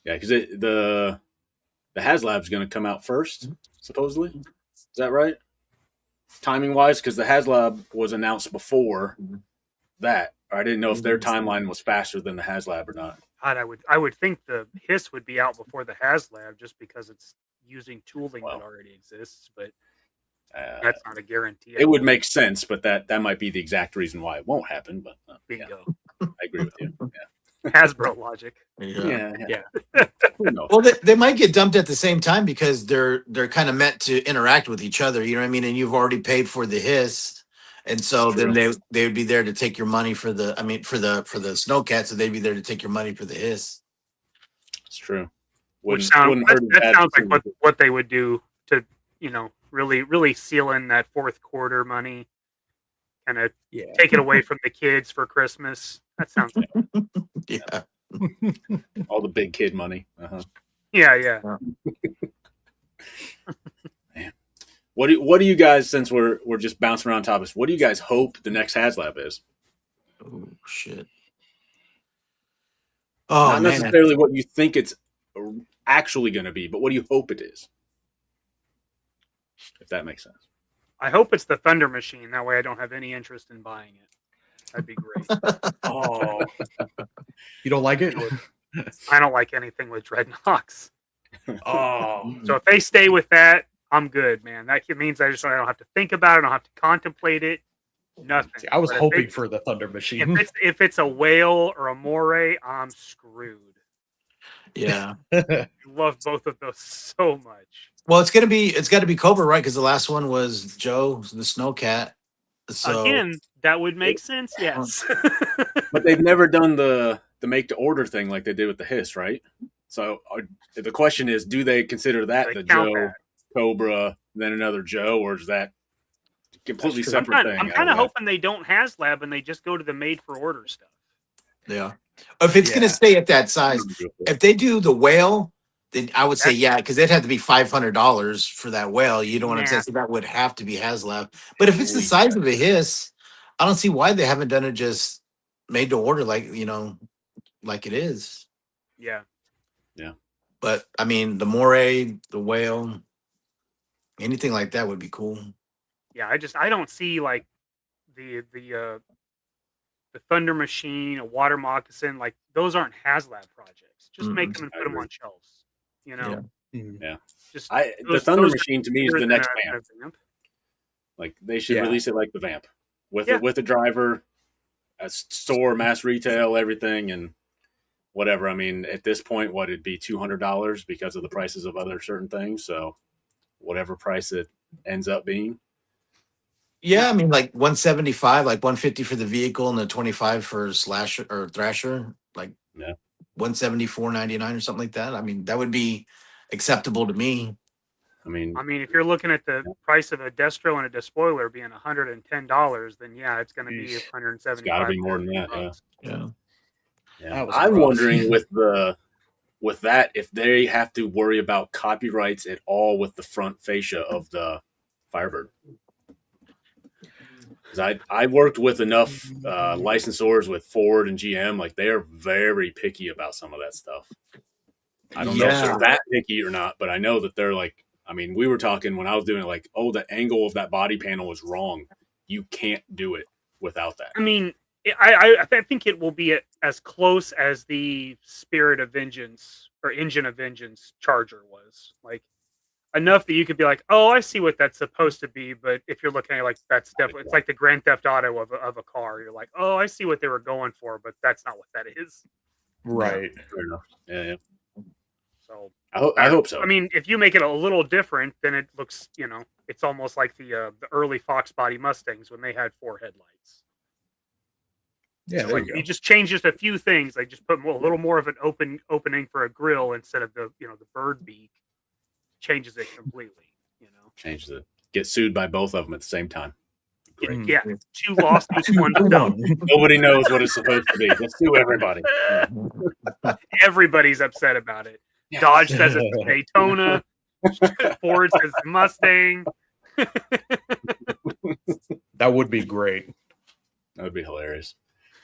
Yeah, because the HasLab's going to come out first, supposedly. Is that right? Timing wise, because the HasLab was announced before that. I didn't know if their timeline was faster than the HasLab or not. God, I would think the Hiss would be out before the HasLab just because it's using tooling Well. that already exists, but Uh, that's not a guarantee. it would make sense, but that might be the exact reason why it won't happen. But yeah, Bingo. I agree with you. Hasbro logic. Yeah. Yeah. Who knows? Well, they might get dumped at the same time because they're kind of meant to interact with each other. You know what I mean? And you've already paid for the hiss, and so then they would be there to take your money for the snowcat. So they'd be there to take your money for the hiss. It's true. Which Wouldn't hurt if that sounds like was- what they would do to really seal in that fourth quarter money, kind of Yeah. take it away from the kids for Christmas. That sounds like Yeah. all the big kid money. yeah. What do you guys, since we're just bouncing around topics, what do you guys hope the next HasLab is? Oh shit. Oh Not man. necessarily what you think it's actually going to be, but what do you hope it is? If that makes sense. I hope it's the Thunder Machine. That way, I don't have any interest in buying it. That'd be great. Oh, You don't like it? I don't like anything with Dreadnoks. Oh. So if they stay with that, I'm good, man. That means I don't have to think about it. I don't have to contemplate it. Nothing. See, I was But if hoping it's- for the Thunder Machine. if it's a whale or a moray, I'm screwed. Yeah. I love both of those so much. Well, it's got to be Cobra, right? Because the last one was Joe, the snowcat. So Again, that would make sense. Yes. but they've never done the make to order thing like they did with the Hiss, right? So the question is, do they consider that They the count Joe that. Cobra, then another Joe, or is that a completely That's true. separate thing? I'm kind of hoping they don't HasLab and they just go to the made for order stuff. yeah. If it's Yeah. gonna stay at that size, if they do the whale, then I would say, That's yeah, because it'd have to be $500 for that whale. You know what I'm saying? nah. So that would have to be HasLab. But if it's the Holy size crap. of a hiss, I don't see why they haven't done it just made to order, like, like it is. Yeah. But I mean, the moray, the whale, anything like that would be cool. Yeah. I don't see like the Thunder Machine, a water moccasin, like those aren't HasLab projects. Just make Mm-mm. them and I put them agree. on shelves. You know, Yeah. Mhm. just The those Thunder those are Machine to me is bigger the than next a vamp. vamp. Like they should Yeah. release it like the vamp with Yeah. with a driver, a store, mass retail, everything, and whatever. I mean, at this point, what it'd be $200 because of the prices of other certain things. So whatever price it ends up being. Yeah, I mean, like 175, like 150 for the vehicle and the 25 for slasher or thrasher, like Yeah. 174.99 or something like that. I mean, that would be acceptable to me. I mean, if you're looking at the price of a Destro and a despoiler being $110, then yeah, it's going to be Yeesh. it's got to 175. be more than that. Yeah. Yeah. Yeah. That was I'm rough. wondering with that if they have to worry about copyrights at all with the front fascia of the Firebird. Because I worked with enough licensors with Ford and GM, like they are very picky about some of that stuff. I don't know if Yeah. they're that picky or not, but I know that they're like, I mean, we were talking when I was doing it, like, oh, the angle of that body panel was wrong. You can't do it without that. I mean, I think it will be as close as the Spirit of Vengeance or Engine of Vengeance Charger was. Like, enough that you could be like, oh, I see what that's supposed to be. But if you're looking at it like that's definitely, it's like the Grand Theft Auto of a car. You're like, oh, I see what they were going for, but that's not what that is. Right. Fair enough. Yeah. So I hope so. I mean, if you make it a little different, then it looks, it's almost like the early Fox body Mustangs when they had 4 headlights. Yeah, So there like you go. you just change just a few things, like just put a little more of an opening for a grill instead of the the bird beak. Changes it completely. Change the get sued by both of them at the same time. Great. Yeah, 2 lawsuits, 1 done. Nobody knows what it's supposed to be. Let's sue everybody. Everybody's upset about it. Yeah. Dodge says it's a Daytona. Ford says it's a Mustang. That would be great. That would be hilarious.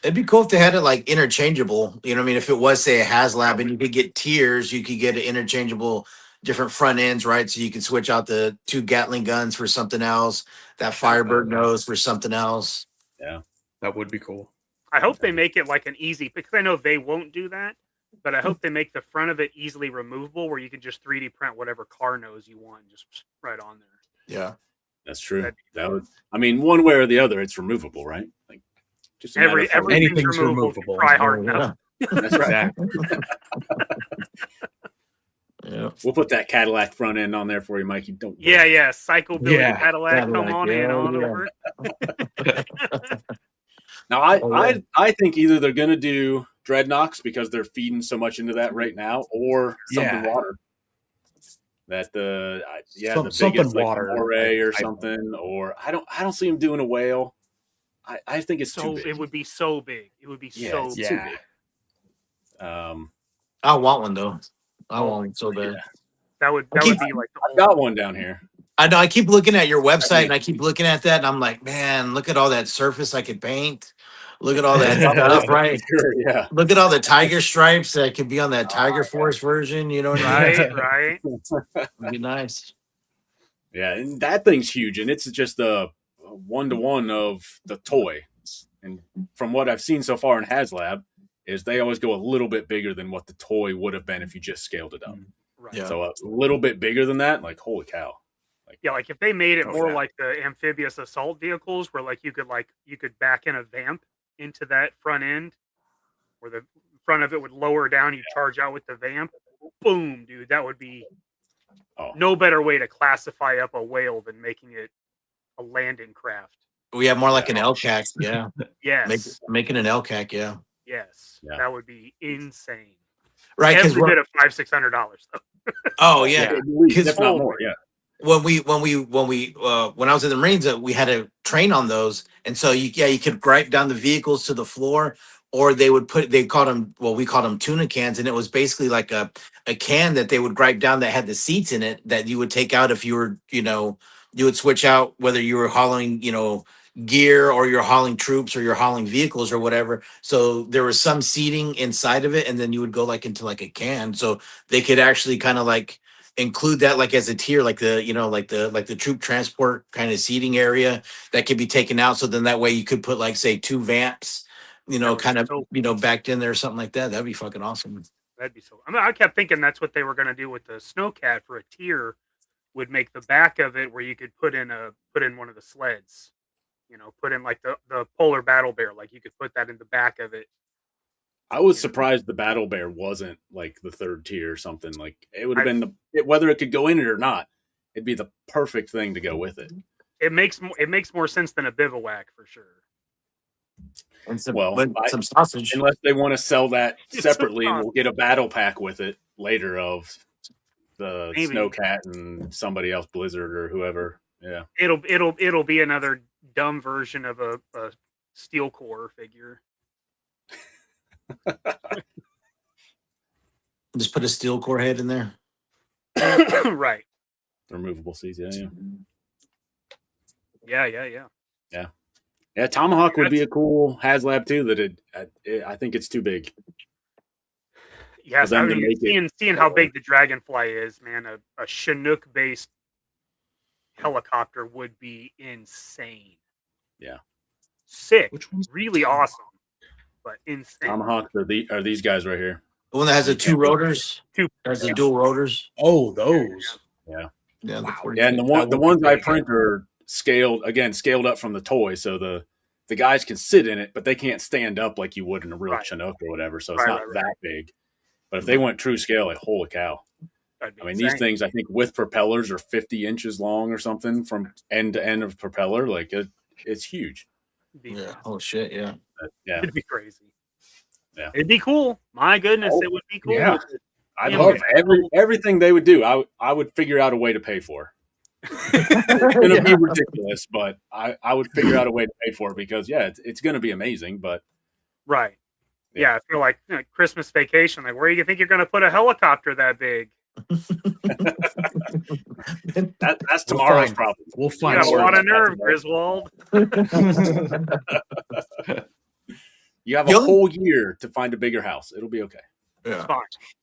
It'd be cool if they had it like interchangeable. You know what I mean? If it was, say, a HasLab and you could get tiers, you could get an interchangeable different front ends, right? So you can switch out the 2 Gatling guns for something else, that Firebird nose for something else. Yeah. That would be cool. I hope they make it like an easy, because I know they won't do that, but I hope they make the front of it easily removable where you can just 3D print whatever car nose you want just right on there. Yeah. That's true. That'd be That fun. would. I mean, one way or the other, it's removable, right? Like just a matter of- Everything's Anything's removable. If you removable. try hard Yeah. enough. That's right. Exactly. Yeah. We'll put that Cadillac front end on there for you, Mikey. Don't. worry. Yeah. Psycho Billy Yeah, Cadillac, come Cadillac, on yeah, in on yeah. over. Now, I think either they're going to do Dreadnoks because they're feeding so much into that right now, or something Yeah. water. That the Something biggest, like, water. moray or I- something, or I don't see them doing a whale. I think it's too So big. it would be so big. It would be Yeah, so it's big. too Yeah. big. I want one though. I want one so bad. Yeah. That would keep- be like the I've got one down here. I know. I keep looking at your website and I keep looking at that and I'm like, man, look at all that surface I could paint. Look at all that stuff, right? Sure, yeah. Look at all the tiger stripes that could be on that Tiger Force version. You know what I mean? right. It'd be nice. Yeah, and that thing's huge, and it's just a 1-to-1 of the toy. And from what I've seen so far in HasLab, is they always go a little bit bigger than what the toy would have been if you just scaled it up. Right. Yeah. So a little bit bigger than that, like holy cow! Yeah, like if they made it Oh, more yeah. like the amphibious assault vehicles, where you could back in a vamp into that front end, where the front of it would lower down, you charge out with the vamp. Boom, dude, that would be no better way to classify up a whale than making it a landing craft. We have more like an LCAC. Yeah. Yes, Making an LCAC. Yeah. yes, Yeah. that would be insane. Right. Every Because bit of $500-600 though. oh yeah. At least, His if not whole- more. Yeah, when I was in the Marines, we had to train on those, and so you could gripe down the vehicles to the floor, or they called them, well, we called them tuna cans, and it was basically like a can that they would gripe down that had the seats in it that you would take out if you were, you would switch out whether you were hauling, gear, or you're hauling troops, or you're hauling vehicles or whatever. So there was some seating inside of it, and then you would go like into like a can. So they could actually kind of like include that like as a tier, like the, like the troop transport kind of seating area that could be taken out. So then that way you could put like say two vamps, That would kind be of, so backed in there or something like that. That'd be fucking awesome. that'd be so. I mean, I kept thinking that's what they were going to do with the Snowcat for a tier, would make the back of it where you could put in one of the sleds. Put in like the polar battle bear, like you could put that in the back of it. I was surprised the Battle Bear wasn't like the third tier or something. Like it would have been whether it could go in it or not. It'd be the perfect thing to go with it. It makes more sense than a bivouac for sure. And some, Well, some sausage. Unless they want to sell that Some separately, and sausage. we'll get a battle pack with it later of the Maybe. Snowcat and somebody else, Blizzard or whoever. Yeah, It'll be another dumb version of a steel core figure. Just put a steel core head in there. Right. removable seats. Yeah. Yeah. Tomahawk would be a cool HasLab too. I think it's too big. Yes, For I them to mean, make it- seeing how big the Dragonfly is, man, a Chinook based helicopter would be insane. Yeah. Sick. Which one's Really awesome, but insane. Tomahawks are these guys right here. The one that has the two rotors, Two. has the dual rotors. Oh, those. Yeah, Yeah, and the ones I print are scaled up from the toy, so the guys can sit in it, but they can't stand up like you would in a real Right. Chinook or whatever. So it's Right, not right, that big. But if they went true scale, like holy cow! That'd be I mean, insane. these things I think with propellers are 50 inches long or something from end to end of propeller. Like it's huge. Yeah. Oh shit. Yeah. But, yeah, It'd be crazy. Yeah. It'd be cool. My goodness, Oh, it would be cool. yeah. I'd Yeah, love okay. everything they would do. I would figure out a way to pay for. It's going to be ridiculous, but I would figure out a way to pay for it because it's going to be amazing. But Right. Yeah. Yeah, I feel like Christmas vacation. Like, where do you think you're going to put a helicopter that big? that's tomorrow's find- problem. We'll You find got a lot of That's nerve, right. Griswold. You have The a only- whole year to find a bigger house. It'll be okay. It's Yeah. fine.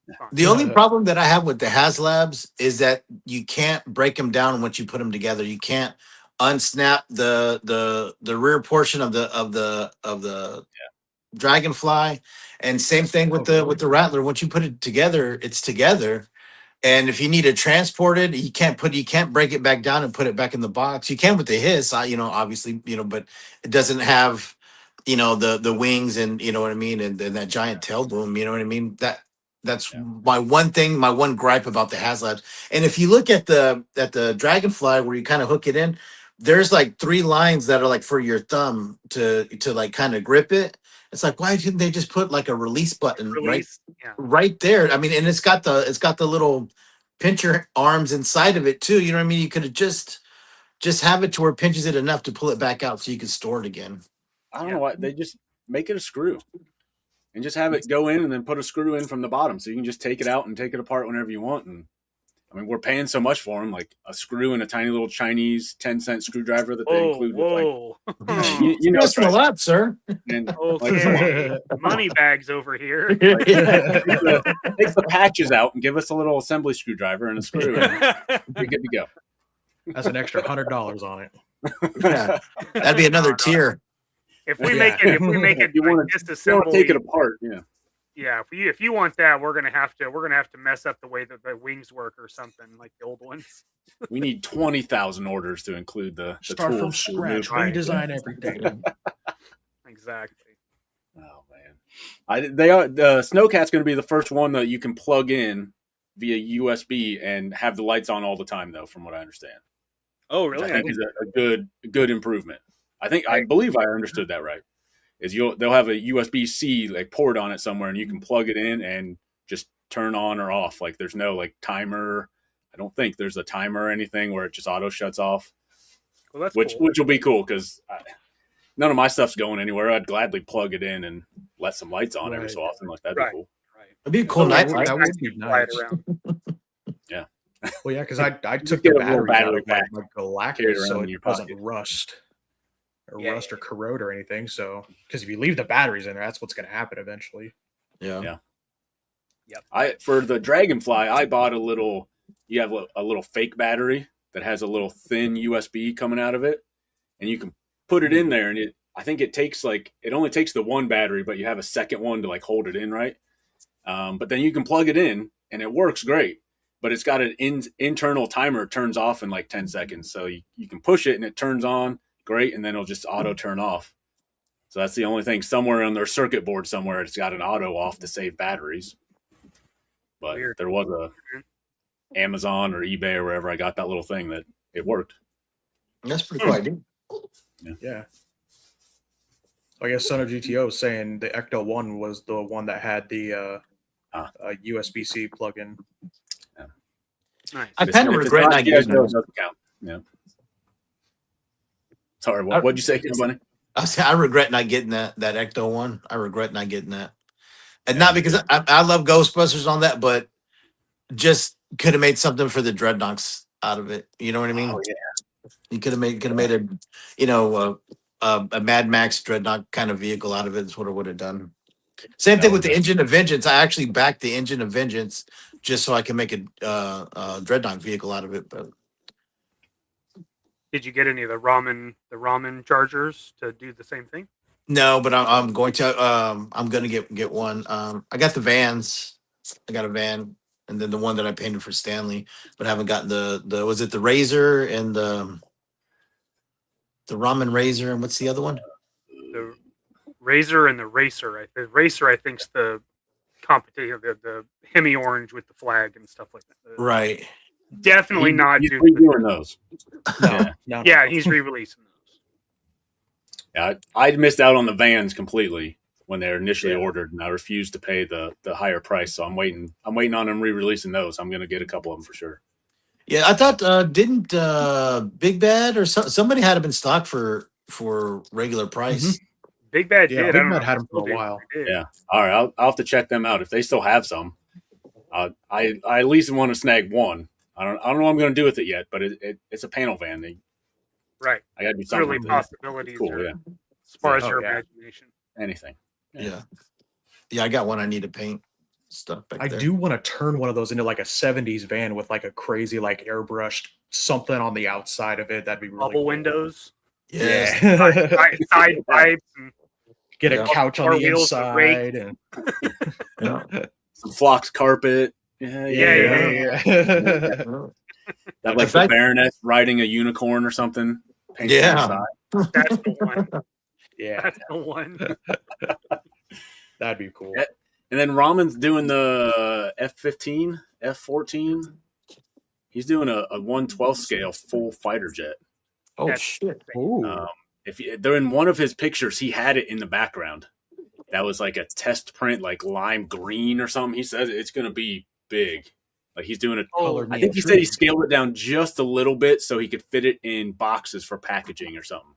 It's fine. The only problem that I have with the HasLabs is that you can't break them down once you put them together. You can't unsnap the rear portion of the Dragonfly, and same thing with the Rattler. Once you put it together, it's together. And if you need it transported, you can't break it back down and put it back in the box. You can with the Hiss, obviously, but it doesn't have, the wings and you know what I mean, and that giant tail boom. You know what I mean. That's my one gripe about the HasLabs. And if you look at the Dragonfly where you kind of hook it in, there's like 3 lines that are like for your thumb to like kind of grip it. It's like, why didn't they just put like a release button Release. Yeah. right there? I mean, and it's got the little pincher arms inside of it too. You know what I mean? You could have just have it to where it pinches it enough to pull it back out so you can store it again. I don't know why they just make it a screw and just have it go in and then put a screw in from the bottom, so you can just take it out and take it apart whenever you want. And I mean, we're paying so much for them, like a screw and a tiny little Chinese 10-cent screwdriver that they include. With, Whoa. you know, That's a lot, sir. and Okay. Money bags over here. take the patches out and give us a little assembly screwdriver and a screw, and we're good to go. That's an extra $100 on it. Yeah. That'd be another tier. If we make it You like wanna- disassembly, You want to take it apart, yeah. yeah. If you want that, we're gonna have to mess up the way that the wings work or something like the old ones. We need 20,000 orders to include the Start from tools to remove scratch, it. redesign everything. Exactly. Oh man, the Snowcat's going to be the first one that you can plug in via USB and have the lights on all the time, though, from what I understand. Oh, Which really? I think is a good improvement. I believe I understood that right. They'll have a USB-C like port on it somewhere, and you can plug it in and just turn on or off. Like there's no like timer. I don't think there's a timer or anything where it just auto shuts off. Well, that's Which cool. will be cool because none of my stuff's going anywhere. I'd gladly plug it in and let some lights on every Right. so often. Like that'd Right. be cool. Right. It'd be a cool So night it's light. That nice would be to fly it nice. around. Yeah. Well, yeah, because I Just took get the a little batteries out battery of my pack, carry it Galactus so around it in your doesn't pocket. rust or Yeah, or corrode or anything. So, because if you leave the batteries in there, that's what's going to happen eventually. Yeah. Yep. For the Dragonfly, I bought a little. You have a little fake battery that has a little thin USB coming out of it, and you can put it in there, and I think it only takes the one battery, but you have a second one to like hold it in, right? But then you can plug it in, and it works great. But it's got an internal timer. It turns off in like 10 seconds, so you can push it and it turns on, great, and then it'll just auto turn off. So that's the only thing. Somewhere on their circuit board, somewhere it's got an auto off to save batteries. But Weird. there was a Amazon or eBay or wherever I got that little thing that it worked. That's pretty cool idea. Yeah. I guess Son of GTO was saying the Ecto 1 was the one that had the USB-C plug-in. Nice. I kind of If it's regret not yeah, getting it that. doesn't count. Yeah. Sorry, what'd you say, Bunny? I regret not getting that Ecto one. I regret not getting that, and not because I love Ghostbusters on that, but just could have made something for the Dreadnoks out of it. You know what I mean? Oh, yeah. You could have made a Mad Max Dreadnought kind of vehicle out of it. Is what I would have done. Same thing with the Engine of Vengeance. I actually backed the Engine of Vengeance just so I can make a Dreadnought vehicle out of it. But Did you get any of the ramen chargers to do the same thing? no, but I'm going to get one. I got the vans. I got a van, and then the one that I painted for Stanley, but I haven't gotten the was it the Razor and the Ramen Razor, and what's the other one? The Razor and the Racer. The Racer, I think's the competition, the Hemi orange with the flag and stuff like that. Right. Definitely not He's doing redoing those. No. Yeah, he's re-releasing those. Yeah, I missed out on the vans completely when they were initially ordered, and I refused to pay the higher price. So I'm waiting on them re-releasing those. I'm going to get a couple of them for sure. Yeah, I thought didn't Big Bad or somebody had them in stock for regular price. Big Bad Yeah, did. Big I don't know Bad if had they them still for a do, while. but they did. Yeah. All right, I'll have to check them out if they still have some. I at least want to snag one. I don't know what I'm going to do with it yet, but it's a panel van. Right. I got to do something. Really, with it. possibilities Cool, are, yeah. as far as Oh, your yeah. imagination. Anything. Yeah. I got one I need to paint stuff back I there. do want to turn one of those into like a 70s van with like a crazy like airbrushed something on the outside of it. That'd be really Bubble cool. windows, Yes. Yeah. side pipes, and Get Yeah. a couch on Car the wheels, the rake. inside. And... Yeah. Some phlox carpet. Yeah. yeah. That like In the fact- Baroness riding a unicorn or something. painted Yeah. on the side. that's the one. Yeah. That's the one. That'd be cool. Yeah. And then Ramen's doing the F-15, F-14. He's doing a 1/12 scale full fighter jet. Oh That's- shit. Ooh. They're in one of his pictures, he had it in the background. That was like a test print, like lime green or something. He says it's going to be big. Like he's doing it. Color me I think he said he scaled it down just a little bit so he could fit it in boxes for packaging or something.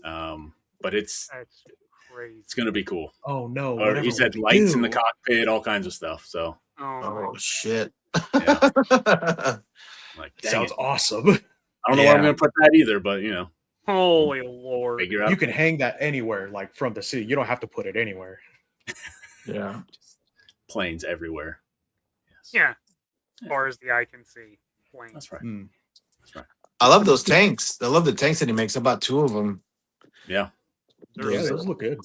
But it's That's crazy. going to be cool. Oh no. Or he whatever said we lights in the do. cockpit, all kinds of stuff. So Oh shit. Yeah. like, dang Sounds it. awesome. I don't know where I'm Yeah. going to put that either, but Holy Lord. figure out. You can hang that anywhere, like from the city. You don't have to put it anywhere. Yeah. Planes everywhere. Yes. Yeah. As far as the eye can see. Planes. That's right. Mm. That's right. I love those tanks. I love the tanks that he makes. About 2 of them. Yeah. Yeah, those look good.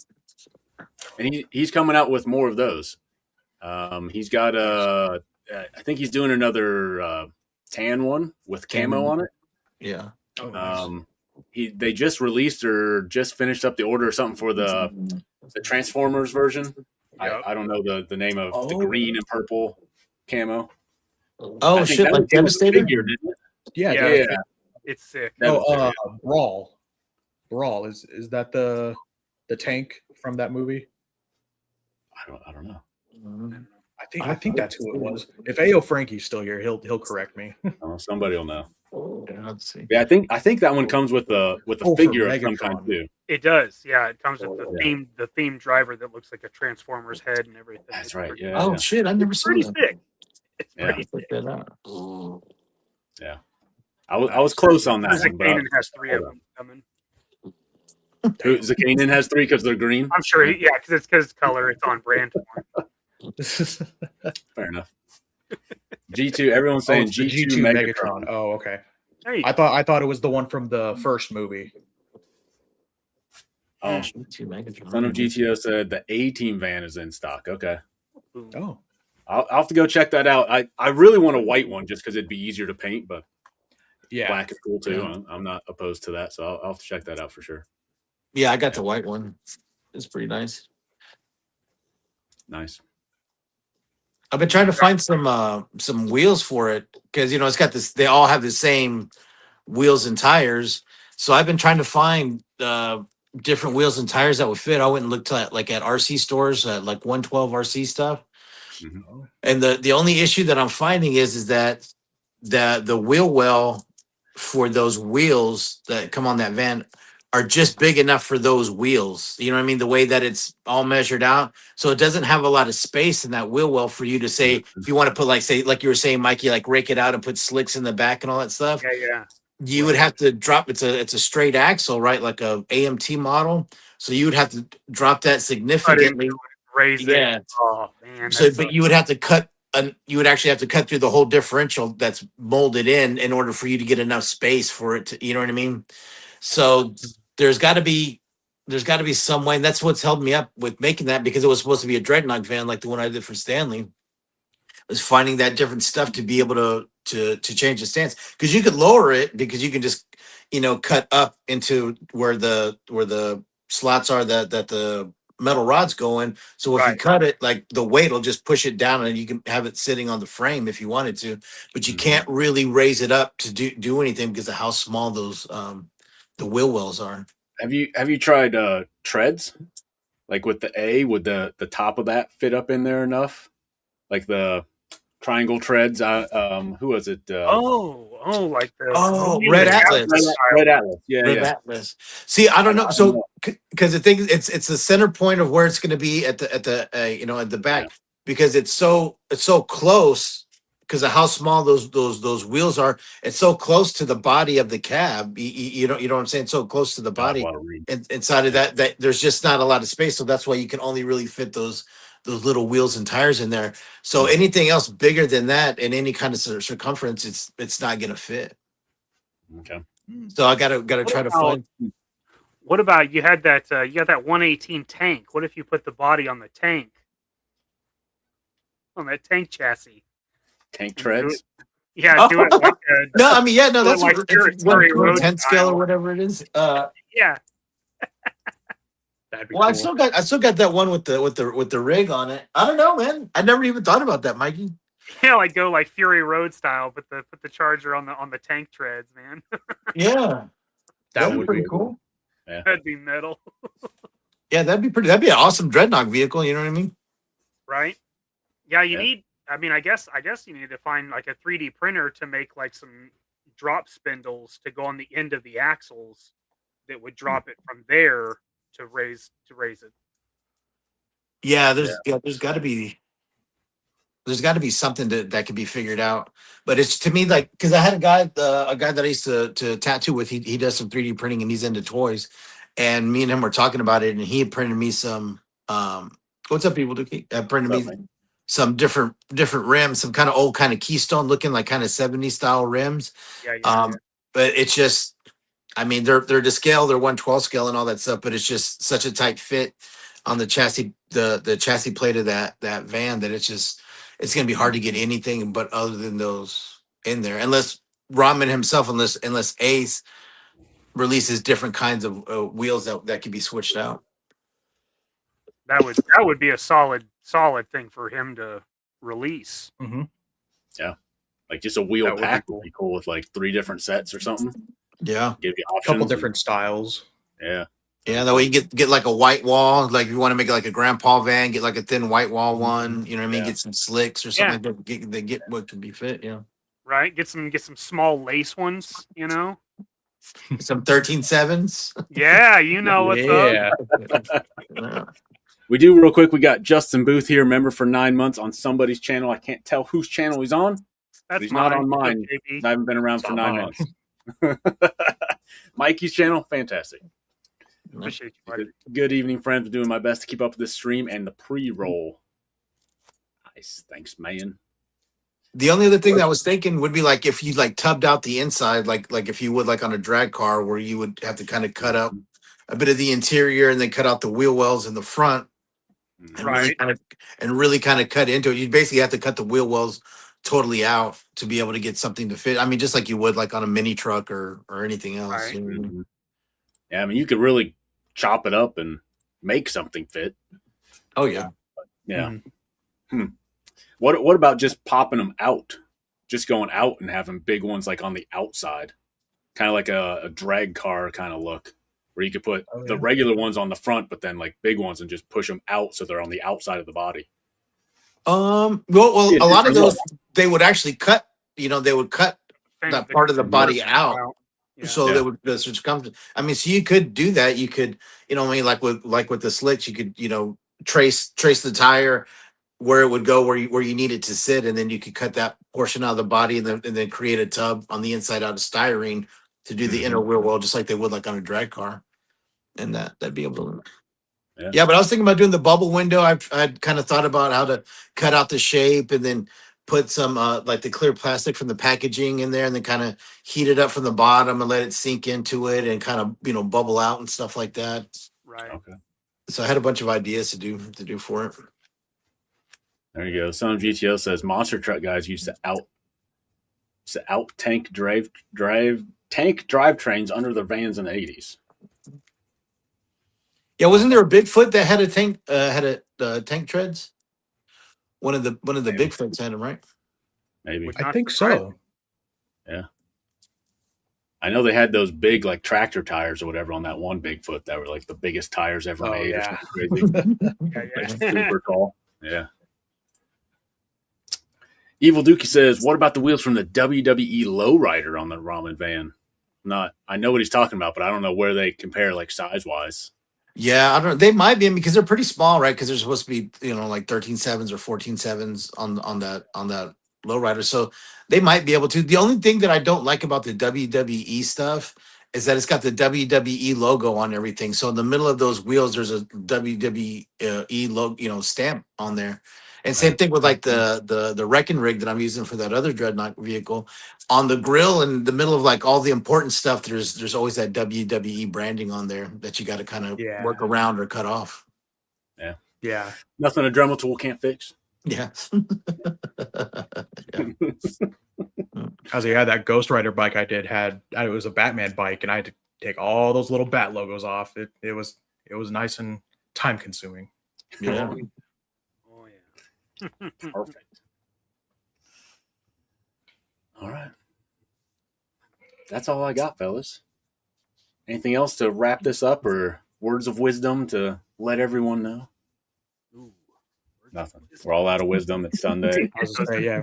And he's coming out with more of those. He's got I think he's doing another tan one with camo on it. Yeah. Oh, nice. They just released or just finished up the order or something for the Transformers version. Yep. I don't know the name of the green and purple camo. Oh I think shit! that Like was the Devastator. figure, didn't it? Yeah. Yeah. yeah. It's sick. That was Brawl. Brawl is that the tank from that movie? I don't know. I think that's who it was. If Ao Frankie's still here, he'll correct me. Somebody will know. Yeah, let's see. Yeah, I think that one comes with a Oh, for figure of some kind Megatron. too. It does. Yeah, it comes with Yeah. the theme driver that looks like a Transformer's head and everything. That's It's right. pretty, Yeah, Oh yeah, shit! I never saw pretty that. sick. It's Yeah. pretty Check sick. that out. yeah. I was close on that Because one, but Kanan has 3 of them coming. Zakanin has 3 because they're green. I'm sure. Yeah, because it's color. It's on brand for him. Fair enough. G2. Everyone's Oh, saying it's the G2 G2 Megatron. Megatron. Oh, okay. There you I go. thought it was the one from the first movie. Oh, G2 Megatron. Son of GTO said the A-Team van is in stock. Okay. Ooh. Oh, I'll have to go check that out. I really want a white one just because it'd be easier to paint, but yeah. black is cool too. Yeah. I'm not opposed to that, so I'll have to check that out for sure. Yeah, I got the white one. It's pretty nice. Nice. I've been trying to find some wheels for it because it's got this. They all have the same wheels and tires. So I've been trying to find different wheels and tires that would fit. I went and looked at RC stores, like 112 RC stuff. Mm-hmm. And the only issue that I'm finding is that the wheel well for those wheels that come on that van are just big enough for those wheels. You know what I mean? The way that it's all measured out. So it doesn't have a lot of space in that wheel well for you to say, if you want to put like you were saying, Mikey, like rake it out and put slicks in the back and all that stuff. Yeah. You would have to drop it's a straight axle, right? Like a AMT model. So you would have to drop that Cut into significantly. it, raise Yeah. it. Oh man. So, but you would have to you would actually have to cut through the whole differential that's molded in order for you to get enough space for it to, you know what I mean? So there's got to be some way. And that's what's held me up with making that, because it was supposed to be a dreadnought van like the one I did for Stanley. Was finding that different stuff to be able to change the stance, because you could lower it, because you can just cut up into where the slots are that the metal rods go in. So if you Right. cut it, like the weight will just push it down, and you can have it sitting on the frame if you wanted to, but you can't really raise it up to do anything because of how small those the wheel wells are. Have you tried treads? Like with the A, would the top of that fit up in there enough? Like the triangle treads. Who was it? Like the Red Atlas. Red Atlas. Yeah, Red yeah. Atlas. See, I don't know. So, because the thing, it's the center point of where it's going to be at the at the back, Yeah. because it's so close, because of how small those wheels are. It's so close to the body of the cab. You know what I'm saying? So close to the Not a body lot of room. inside of that there's just not a lot of space. So that's why you can only really fit those little wheels and tires in there. So anything else bigger than that in any kind of circumference, it's not going to fit. Okay. So I gotta try to find. What about you had that you got that 118 tank? What if you put the body on the tank? On that tank chassis. Tank treads. Yeah, do it like No, I mean, yeah, no, do it that's like what Fury it's Road 10 scale style. or whatever it is. yeah. That'd be Well, cool. I still got that one with the rig on it. I don't know, man. I never even thought about that, Mikey. Yeah, like go like Fury Road style, but put the Charger on the tank treads, man. Yeah, That that'd would be pretty be cool. Yeah. That'd be metal, Yeah, that'd be an awesome dreadnought vehicle. You know what I mean? right? Yeah, you Yeah. need. I mean, I guess you need to find like a 3D printer to make like some drop spindles to go on the end of the axles that would drop it from there to raise it. Yeah, there's got to be something that can be figured out. But it's, to me, like, because I had a guy that I used to tattoo with. He does some 3D printing and he's into toys, and me and him were talking about it, and he had printed me some what's up, people? Printed me some different rims, some kind of old kind of Keystone looking, like kind of 70s style rims. Yeah. But it's just, I mean, they're to scale, they're 112 scale and all that stuff, but it's just such a tight fit on the chassis, the chassis plate of that van, that it's gonna be hard to get anything but other than those in there, unless Rahman himself, unless Ace releases different kinds of wheels that can be switched out. That would be a solid thing for him to release. Mm-hmm. Yeah. Like just a wheel That would be pack cool. would be cool with like 3 different sets or something. Yeah, Give you A options. couple different styles. Yeah. yeah. That way you get like a white wall, like if you want to make it like a grandpa van, get like a thin white wall one. You know what I mean? Yeah. Get some slicks or something like that. They get what can be fit. Yeah. Right? Get some small lace ones, you know? Some 13.7s. Yeah, you know what's up. Yeah. We do real quick. We got Justin Booth here, member for 9 months on somebody's channel. I can't tell whose channel he's on, but That's he's not on What's up, mine. JB? I haven't been around It's for not 9 mine. months. Mikey's channel, fantastic. Appreciate you, buddy. Good evening, friends. I'm doing my best to keep up with this stream and the pre-roll. Nice, thanks, man. The only other thing that I was thinking would be like if you like tubbed out the inside, like if you would like on a drag car, where you would have to kind of cut up a bit of the interior and then cut out the wheel wells in the front and really Right. kind of cut into it. You basically have to cut the wheel wells totally out to be able to get something to fit. I mean, just like you would like on a mini truck or anything else. Right. You know what I mean? Mhm. Yeah, I mean, you could really chop it up and make something fit. Oh yeah. Yeah. What about just popping them out? Just going out and having big ones like on the outside, kind of like a drag car kind of look, where you could put the regular ones on the front, but then like big ones and just push them out so they're on the outside of the body. Well, Yeah, a lot of different those look. they would actually cut. You know, they would cut that part of the body out. Yeah. So that would the circumference. I mean, so you could do that. You could, you know, I mean, like with the slicks, you could, you know, trace the tire where it would go, where you need it to sit, and then you could cut that portion out of the body, and then create a tub on the inside out of styrene to do the inner wheel well, just like they would like on a drag car, and that'd be able to. Yeah, but I was thinking about doing the bubble window. I'd kind of thought about how to cut out the shape and then put some like the clear plastic from the packaging in there, and then kind of heat it up from the bottom and let it sink into it and kind of, you know, bubble out and stuff like that. Right. Okay. So I had a bunch of ideas to do for it. There you go. Son of GTO says monster truck guys used to out tank drivetrains under their vans in the 80s. Yeah, wasn't there a Bigfoot that had a tank tank treads? One of the Maybe. Bigfoots had them, right? Maybe. I think so. Yeah. I know they had those big like tractor tires or whatever on that one Bigfoot that were like the biggest tires ever Oh, made. yeah. Or something crazy. Yeah. Super tall. Yeah. Evil Dookie says, "What about the wheels from the WWE Lowrider on the Ramen van?" I know what he's talking about, but I don't know where they compare like size wise. Yeah, I don't know. They might be because they're pretty small, right? Because they're supposed to be, you know, like 13.7s or 14.7s on that lowrider. So they might be able to. The only thing that I don't like about the WWE stuff is that it's got the WWE logo on everything. So in the middle of those wheels, there's a WWE logo, you know, stamp on there. And same thing with like the wrecking rig that I'm using for that other dreadnought vehicle. On the grill in the middle of like all the important stuff, there's always that WWE branding on there that you got to kind of Yeah. work around or cut off. Yeah. Nothing a Dremel tool can't fix. Yeah. As I had that Ghost Rider bike I did it was a Batman bike, and I had to take all those little bat logos off. It was nice and time consuming. Yeah. Oh yeah. Perfect. All right. That's all I got, fellas. Anything else to wrap this up or words of wisdom to let everyone know? Ooh. Nothing. We're all out of wisdom. It's Sunday. I was gonna say, yeah.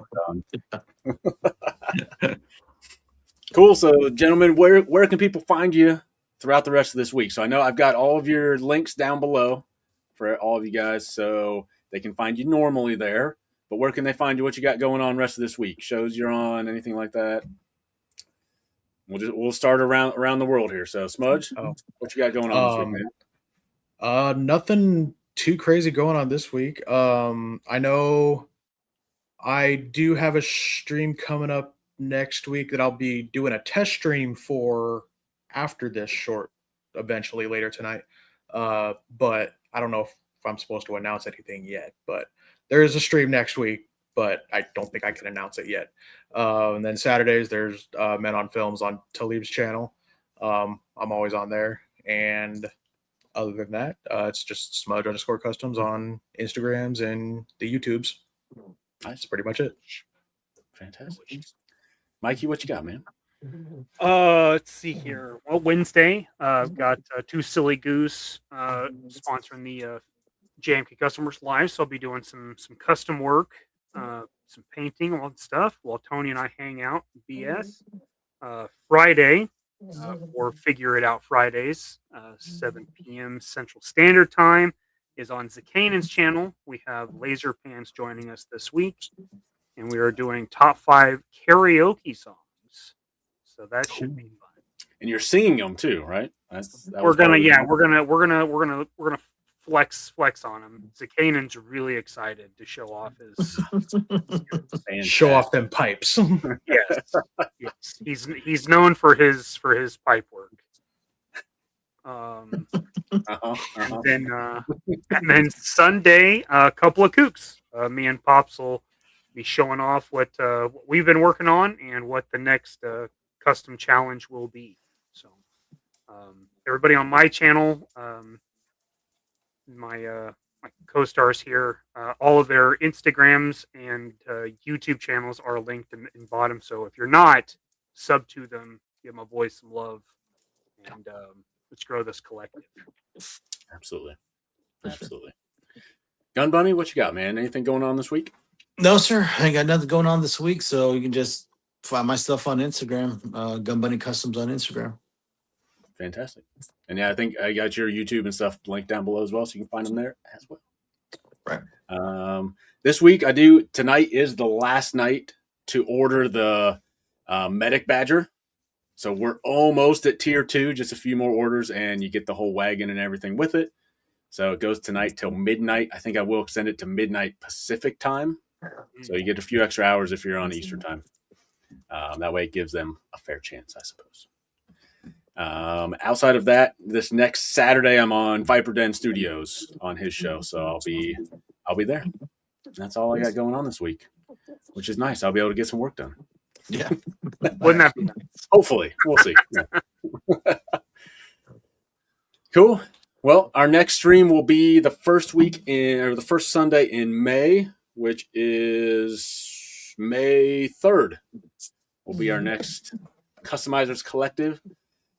Cool. So, gentlemen, where can people find you throughout the rest of this week? So I know I've got all of your links down below for all of you guys, so they can find you normally there. But where can they find you? What you got going on rest of this week? Shows you're on? Anything like that? We'll start around the world here. So Smudge, what you got going on this week, man? Nothing too crazy going on this week. I know I do have a stream coming up next week that I'll be doing a test stream for after this short, eventually later tonight. But I don't know if I'm supposed to announce anything yet. But there is a stream next week, but I don't think I can announce it yet. And then Saturdays, there's Men on Films on Talib's channel. I'm always on there. And other than that, it's just Smudge_Customs on Instagrams and the YouTubes. That's pretty much it. Fantastic. Mikey, what you got, man? Let's see here. Well, Wednesday, I've got Two Silly Goose sponsoring the JMK Customers Live, so I'll be doing some custom work some painting, all that stuff, while Tony and I hang out and BS. Friday, or Figure It Out Fridays, 7 p.m. Central Standard Time, is on Zakanan's channel. We have Laser Pants joining us this week, and we are doing top 5 karaoke songs. So that should be fun. And you're singing them too, right? We're gonna flex on him. Zakanan's really excited to show off his Show off them pipes. yes. He's known for his pipe work. And then Sunday, a couple of kooks. Me and Pops will be showing off what we've been working on and what the next custom challenge will be. So everybody on my channel, my co-stars here, all of their Instagrams and YouTube channels are linked in bottom. So if you're not, sub to them, give my boys some love, and let's grow this collective. Absolutely. Gun Bunny, what you got, man? Anything going on this week? No, sir. I ain't got nothing going on this week, so you can just find my stuff on Instagram. Gun Bunny Customs on Instagram. Fantastic. And yeah, I think I got your YouTube and stuff linked down below as well, so you can find them there as well. Right. This week tonight is the last night to order the Medic Badger. So we're almost at tier 2, just a few more orders, and you get the whole wagon and everything with it. So it goes tonight till midnight. I think I will extend it to midnight Pacific time. So you get a few extra hours if you're on Eastern time. That way it gives them a fair chance, I suppose. Outside of that, this next Saturday I'm on Viper Den Studios on his show, so I'll be there. That's all I got going on this week, which is nice. I'll be able to get some work done. Yeah. Wouldn't that be nice? Hopefully. We'll see. Yeah. Cool. Well, our next stream will be the first Sunday in May, which is May 3rd. Will be our next Customizers Collective.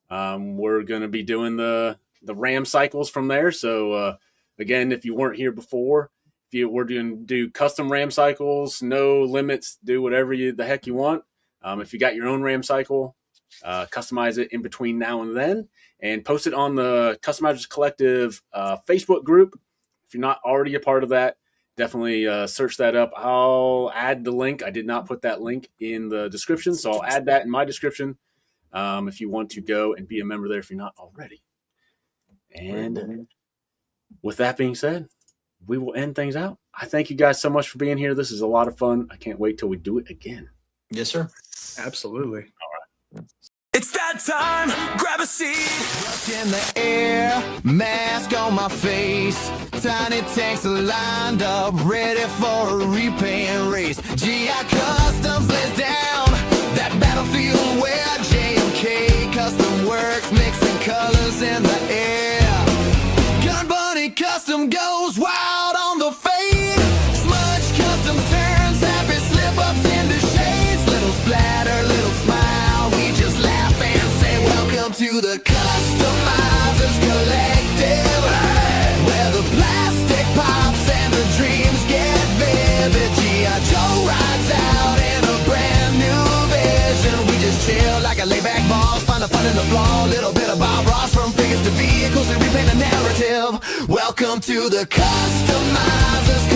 We're going to be doing the RAM cycles from there. So again, if you weren't here before, we're going to do custom RAM cycles, no limits, do whatever the heck you want. If you got your own RAM cycle, customize it in between now and then, and post it on the Customizers Collective Facebook group. If you're not already a part of that, definitely search that up. I'll add the link. I did not put that link in the description, so I'll add that in my description if you want to go and be a member there if you're not already. And with that being said, we will end things out. I thank you guys so much for being here. This is a lot of fun. I can't wait till we do it again. Yes, sir. Absolutely. It's that time, grab a seat. Up in the air, mask on my face. Tiny tanks are lined up, ready for a repaint race. GI Customs lays down that battlefield where JMK Custom works, mixing colors in the air. Gun Bunny Custom goes wild on the fade. Smudge Custom turns happy slip-ups into shades. Little splatter, little smile, we just laugh and say welcome to the Customizers Collective, where the plastic pops and the dreams get vivid. G.I. Joe rides out in a brand new vision. We just chill like a laid-back boss, find the fun in the flaw. Little bit of Bob Ross, from figures to vehicles, and repaint a narrative. Welcome to the Customizers